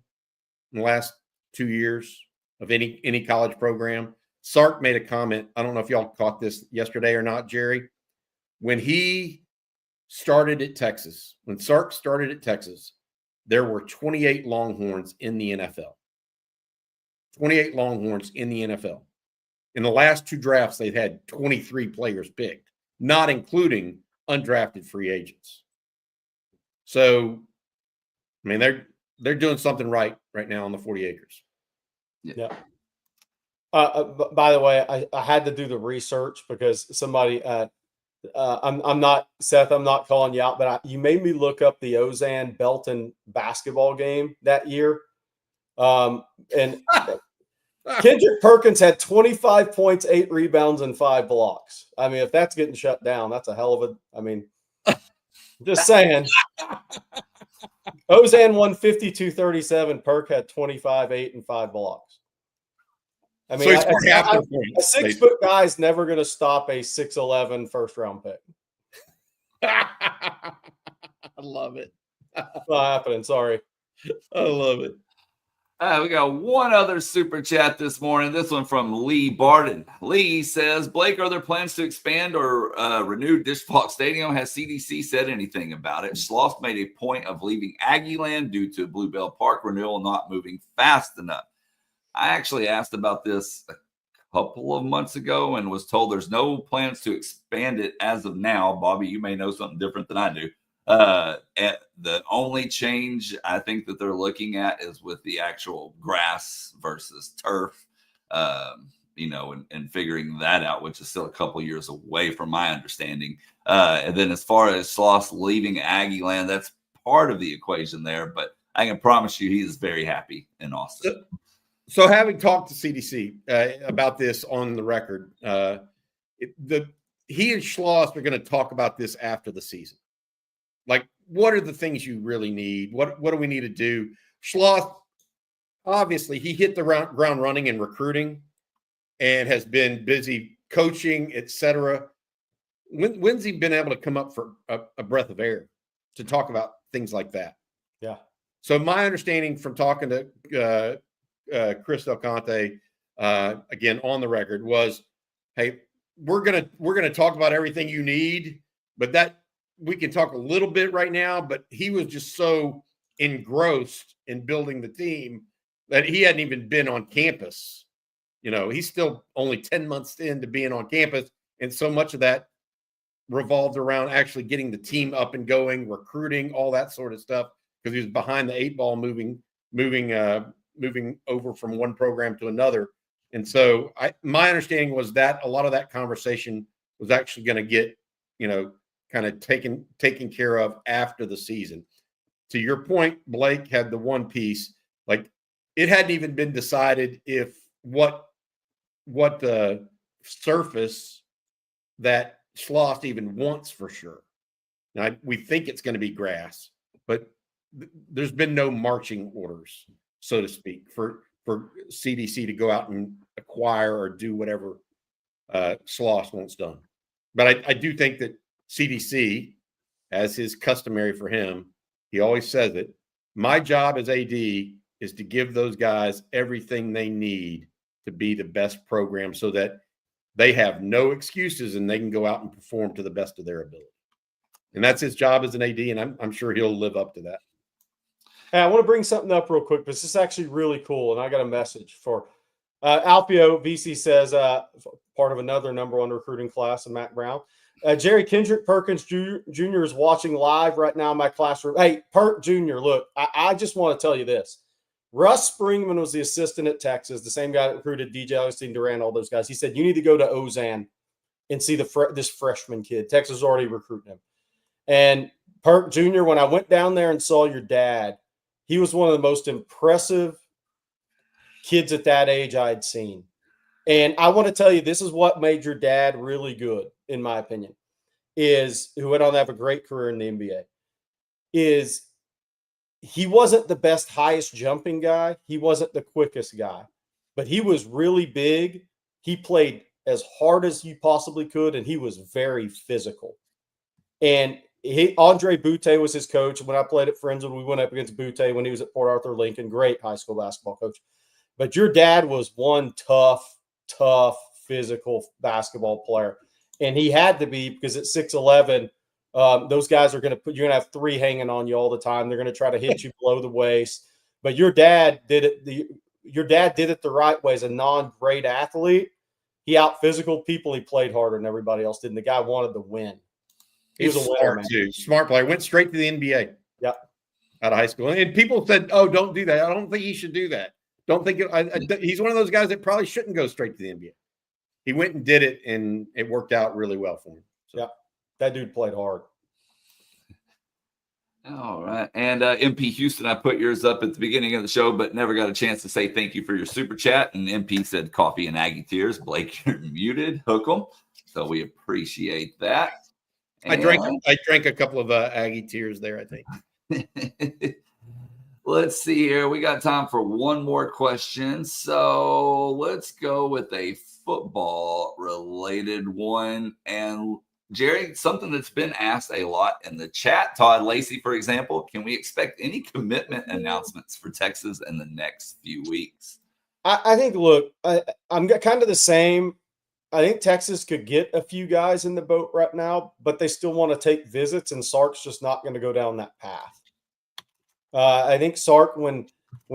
in the last 2 years of any college program. Sark made a comment. I don't know if y'all caught this yesterday or not, Jerry. When Sark started at Texas, there were 28 Longhorns in the NFL. 28 Longhorns in the NFL. In the last 2 drafts, they've had 23 players picked, not including undrafted free agents. So, I mean, they're doing something right now on the 40 acres. Yeah. By the way, I had to do the research because somebody I'm not Seth. I'm not calling you out, but you made me look up the Ozan Belton basketball game that year. And Kendrick Perkins had 25 points, 8 rebounds, and 5 blocks. I mean, if that's getting shut down, that's a hell of a. I mean, just saying. Ozan won 52-37. Perk had 25, 8, and 5 blocks. I mean, so a 6-foot guy is never going to stop a 6'11" first-round pick. I love it. Not happening. Sorry. I love it. We got one other super chat this morning. This one from Lee Barden. Lee says, Blake, are there plans to expand or renew Disch-Falk Stadium? Has CDC said anything about it? Schloss made a point of leaving Aggieland due to Bluebell Park renewal not moving fast enough. I actually asked about this a couple of months ago and was told there's no plans to expand it as of now. Bobby, you may know something different than I do. The only change I think that they're looking at is with the actual grass versus turf, and figuring that out, which is still a couple years away from my understanding. And then as far as Schloss leaving Aggieland, that's part of the equation there, but I can promise you he is very happy in Austin. So having talked to CDC about this on the record, he and Schloss are going to talk about this after the season. Like, what are the things you really need? What do we need to do? Schloss, obviously, he hit the ground running in recruiting and has been busy coaching, etc. When's he been able to come up for a breath of air to talk about things like that? Yeah. So my understanding from talking to Chris Del Conte, again on the record, was, hey, we're gonna talk about everything you need, but that we can talk a little bit right now. But he was just so engrossed in building the team that he hadn't even been on campus. He's still only 10 months into being on campus, and so much of that revolved around actually getting the team up and going, recruiting, all that sort of stuff, because he was behind the 8 ball moving over from one program to another. And so my understanding was that a lot of that conversation was actually going to get, kind of taken care of after the season. To your point, Blake had the one piece, like it hadn't even been decided if what the surface that Schloss even wants for sure. Now, we think it's going to be grass, but there's been no marching orders, so to speak, for CDC to go out and acquire or do whatever Schloss wants done. But I do think that CDC, as is customary for him, he always says it, my job as AD is to give those guys everything they need to be the best program so that they have no excuses and they can go out and perform to the best of their ability. And that's his job as an AD, and I'm sure he'll live up to that. Hey, I want to bring something up real quick, but this is actually really cool, and I got a message for Alpio. VC says, part of another #1 recruiting class, and Matt Brown. Jerry Kendrick Perkins Jr. is watching live right now in my classroom. Hey, Perk Jr., look, I just want to tell you this. Russ Springman was the assistant at Texas, the same guy that recruited DJ Augustine Durant, all those guys. He said, you need to go to Ozan and see this freshman kid. Texas is already recruiting him. And Perk Jr., when I went down there and saw your dad, he was one of the most impressive kids at that age I'd seen. And I want to tell you, this is what made your dad really good, in my opinion, is who went on to have a great career in the NBA, is he wasn't the best, highest jumping guy. He wasn't the quickest guy, but he was really big. He played as hard as he possibly could, and he was very physical. And Andre Butte was his coach. When I played at Friendswood, we went up against Butte when he was at Port Arthur Lincoln. Great high school basketball coach. But your dad was one tough, physical basketball player. And he had to be, because at 6'11", those guys are you're going to have 3 hanging on you all the time. They're going to try to hit you below the waist. But your dad did it the right way. As a non-great athlete, he out-physical people. He played harder than everybody else did. And the guy wanted to win. He was a winner, man. Too. Smart player. Went straight to the NBA. Yep. Out of high school. And people said, oh, don't do that. I don't think he should do that. Don't think he's one of those guys that probably shouldn't go straight to the NBA. He went and did it, and it worked out really well for him. So. Yeah, that dude played hard. All right. And MP Houston, I put yours up at the beginning of the show, but never got a chance to say thank you for your super chat. And MP said coffee and Aggie tears. Blake, you're muted. Hook 'em. So we appreciate that. And I drank a couple of Aggie tears there, I think. Let's see here. We got time for one more question. So let's go with a football related one. And Jerry, something that's been asked a lot in the chat. Todd Lacey, for example, can we expect any commitment announcements for Texas in the next few weeks? I think, look, I'm kind of the same. I think Texas could get a few guys in the boat right now, but they still want to take visits, and Sark's just not going to go down that path. I think Sark, when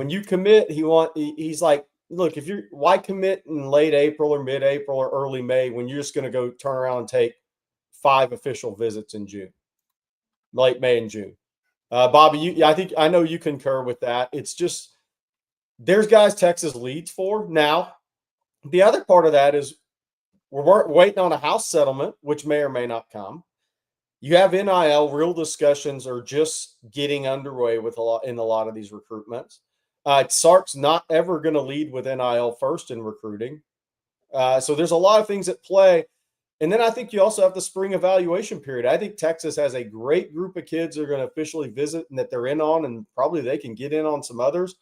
you commit, he's like, look, why commit in late April or mid-April or early May when you're just going to go turn around and take 5 official visits in June, late May and June. Bobby, I know you concur with that. It's just there's guys Texas leads for. Now, the other part of that is we're waiting on a house settlement, which may or may not come. You have NIL, real discussions are just getting underway in a lot of these recruitments. Sark's not ever going to lead with NIL first in recruiting. So there's a lot of things at play. And then I think you also have the spring evaluation period. I think Texas has a great group of kids that are going to officially visit and that they're in on, and probably they can get in on some others.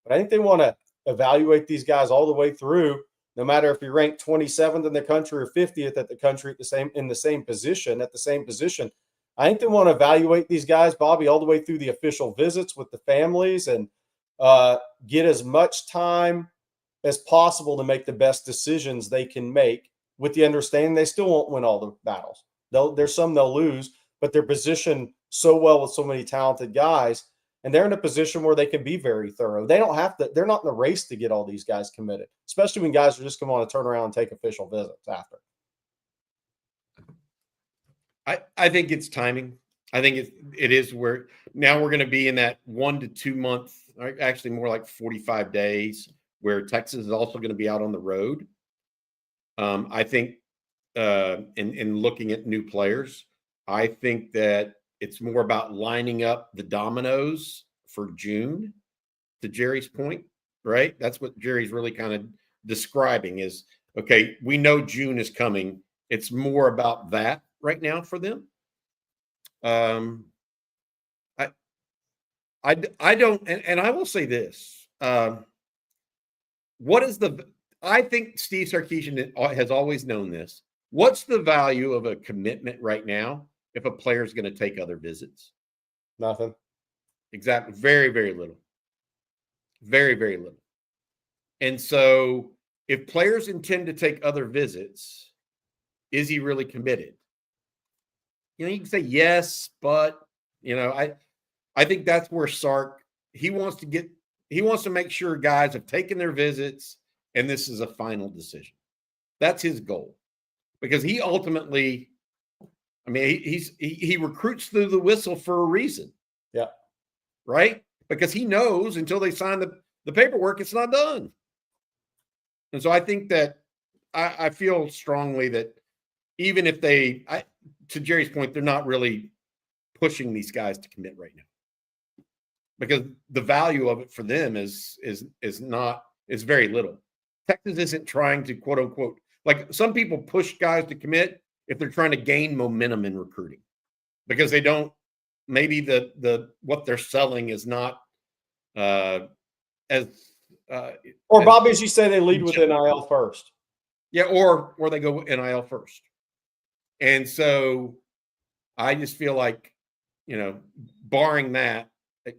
But I think they want to evaluate these guys all the way through, no matter if you're ranked 27th in the country or 50th at the country in the same position. I think they want to evaluate these guys, Bobby, all the way through the official visits with the families and get as much time as possible to make the best decisions they can make, with the understanding they still won't win all the battles. There's some they'll lose, but they're positioned so well with so many talented guys, and they're in a position where they can be very thorough. They don't have to. They're not in the race to get all these guys committed, especially when guys are just going to want to turn around and take official visits after. I think it's timing. I think it is where now we're going to be in that 1 to 2 month, actually more like 45 days, where Texas is also going to be out on the road. I think in looking at new players, I think that it's more about lining up the dominoes for June, to Jerry's point, right? That's what Jerry's really kind of describing is, okay, we know June is coming. It's more about that right now for them. I don't, and I will say this, I think Steve Sarkisian has always known this. What's the value of a commitment right now if a player is going to take other visits? Nothing. Exactly. Very, very little. Very, very little. And so if players intend to take other visits, is he really committed? You can say yes, but I think that's where Sark, he wants to make sure guys have taken their visits and this is a final decision. That's his goal. Because he ultimately, he recruits through the whistle for a reason. Yeah. Right? Because he knows until they sign the paperwork, it's not done. And so I think that I feel strongly that even if to Jerry's point, they're not really pushing these guys to commit right now. Because the value of it for them is very little. Texas isn't trying to quote unquote, like some people push guys to commit if they're trying to gain momentum in recruiting because they don't, maybe the what they're selling is not or Bobby, as you say, they lead with NIL first. Yeah, or they go NIL first. And so I just feel like, barring that,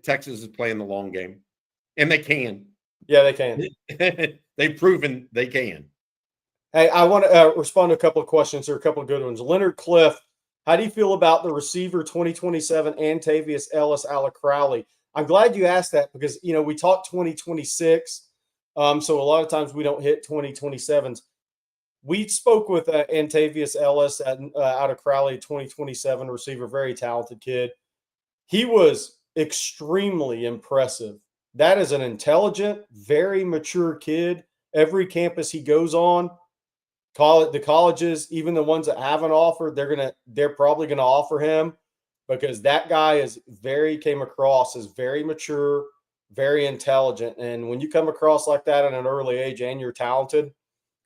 Texas is playing the long game. And they can. Yeah, they can. They've proven they can. Hey, I want to respond to a couple of questions here, a couple of good ones. Leonard Cliff, how do you feel about the receiver 2027 Antavius Ellis Crowley? I'm glad you asked that because, we talked 2026. So a lot of times we don't hit 2027s. We spoke with Antavius Ellis out of Crowley, 2027 receiver, very talented kid. He was extremely impressive. That is an intelligent, very mature kid. Every campus he goes on, the colleges, even the ones that haven't offered, they're probably going to offer him because that guy came across as very mature, very intelligent. And when you come across like that at an early age and you're talented,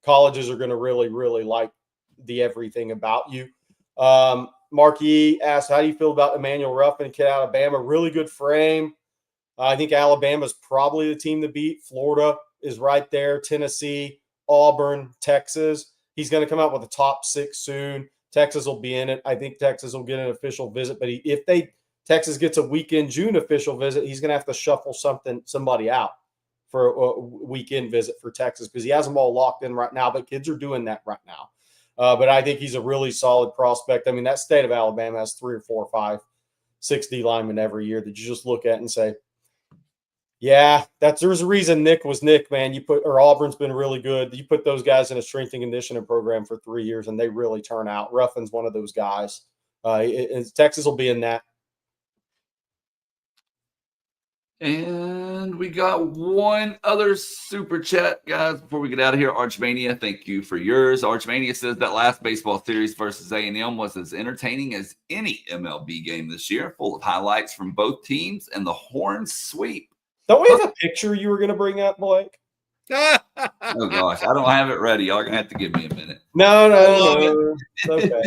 colleges are going to really, really like the everything about you. Mark E asked, how do you feel about Emmanuel Ruffin, kid out of Alabama? Really good frame. I think Alabama's probably the team to beat. Florida is right there. Tennessee, Auburn, Texas. He's going to come out with a top 6 soon. Texas will be in it. I think Texas will get an official visit. But Texas gets a weekend June official visit, he's going to have to shuffle somebody out for a weekend visit for Texas because he has them all locked in right now. But kids are doing that right now. But I think he's a really solid prospect. I mean, that state of Alabama has 3 or 4 or 5, 6 D linemen every year that you just look at and say, yeah, there's a reason Nick was Nick, man. Auburn's been really good. You put those guys in a strength and conditioning program for 3 years, and they really turn out. Ruffin's one of those guys. Texas will be in that. And we got one other super chat, guys, before we get out of here. Archmania, thank you for yours. Archmania says that last baseball series versus A&M was as entertaining as any MLB game this year, full of highlights from both teams and the Horns sweep. Don't we have a picture you were going to bring up, Blake? Oh, gosh. I don't have it ready. Y'all going to have to give me a minute. No. It's okay.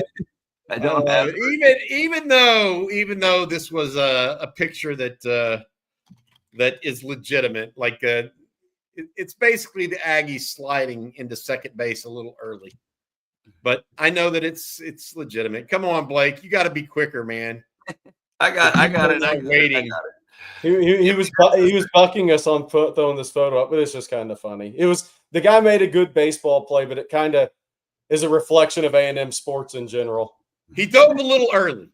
I don't have it. Even though this was a picture that is legitimate, like it's basically the Aggies sliding into second base a little early. But I know that it's legitimate. Come on, Blake. You got to be quicker, man. I got it. I'm waiting. He was bucking us on throwing this photo up, but it's just kind of funny. It was the guy made a good baseball play, but it kind of is a reflection of A&M sports in general. He dove a little early.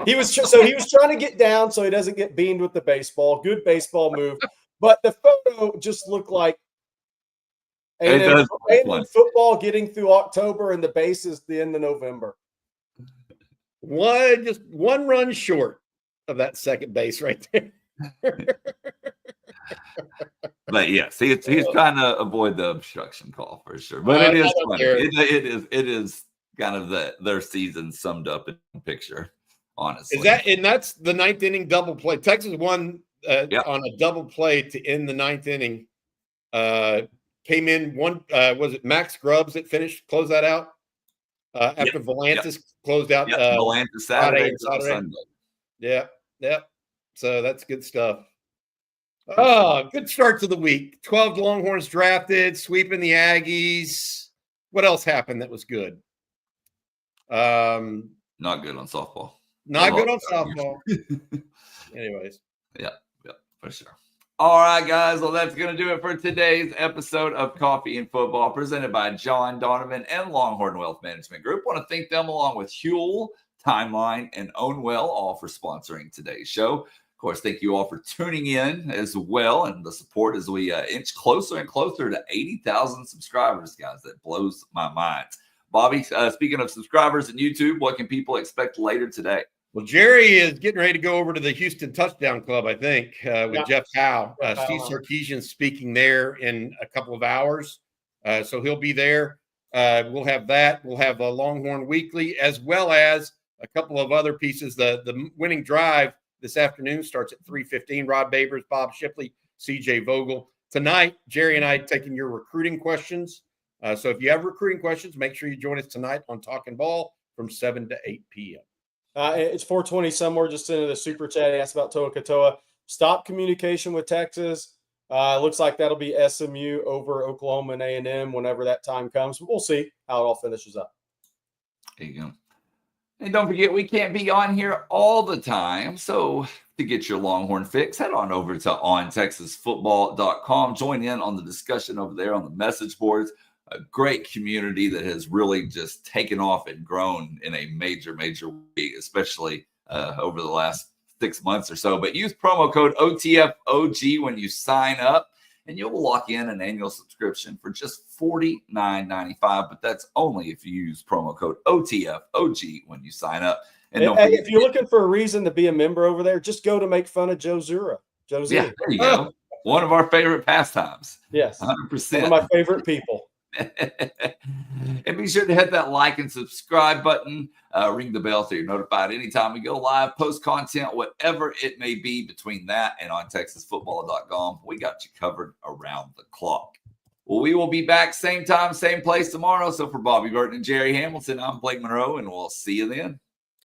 He was trying to get down so he doesn't get beamed with the baseball. Good baseball move, but the photo just looked like A&M football getting through October and the base is the end of November. Just one run short of that second base right there. But yes, he's trying to avoid the obstruction call for sure. But it is funny. It is kind of their season summed up in a picture, honestly. That's the 9th inning double play. Texas won on a double play to end the 9th inning. Came in one. Was it Max Grubbs that closed that out after Volantis closed out? Volantis Saturday and Sunday. Yep. So that's good stuff. Oh, good start to the week. 12 Longhorns drafted, sweeping the Aggies. What else happened that was good? Not good on softball. Not good on softball. Anyways. Yeah, for sure. All right, guys. Well, that's going to do it for today's episode of Coffee and Football presented by John Donovan and Longhorn Wealth Management Group. I want to thank them along with Huel, Timeline, and Ownwell, all for sponsoring today's show. Of course, thank you all for tuning in as well and the support as we inch closer and closer to 80,000 subscribers, guys. That blows my mind. Bobby, speaking of subscribers and YouTube, what can people expect later today? Well, Jerry is getting ready to go over to the Houston Touchdown Club, I think, with Jeff Howe. Steve Sarkisian speaking there in a couple of hours. So he'll be there. We'll have that. We'll have a Longhorn Weekly, as well as a couple of other pieces. The winning drive this afternoon starts at 3:15. Rod Babers, Bob Shipley, CJ Vogel. Tonight, Jerry and I taking your recruiting questions. So if you have recruiting questions, make sure you join us tonight on Talking Ball from 7 to 8 p.m. It's 420 somewhere, just into the super chat. He asked about Toa Katoa. Stop communication with Texas. Looks like that'll be SMU over Oklahoma and A&M whenever that time comes. We'll see how it all finishes up. There you go. And don't forget, we can't be on here all the time. So to get your Longhorn fix, head on over to ontexasfootball.com. Join in on the discussion over there on the message boards. A great community that has really just taken off and grown in a major, major way, especially over the last 6 months or so. But use promo code OTFOG when you sign up, and you'll lock in an annual subscription for just $49.95. But that's only if you use promo code OTFOG when you sign up. And don't forget, if you're looking for a reason to be a member over there, just go to make fun of Joe Zura. Joe Z. Yeah, there you go. One of our favorite pastimes. Yes. 100%. One of my favorite people. And be sure to hit that like and subscribe button. Ring the bell so you're notified anytime we go live, post content, whatever it may be between that and on TexasFootball.com. We got you covered around the clock. Well, we will be back same time, same place tomorrow. So for Bobby Burton and Jerry Hamilton, I'm Blake Monroe, and we'll see you then.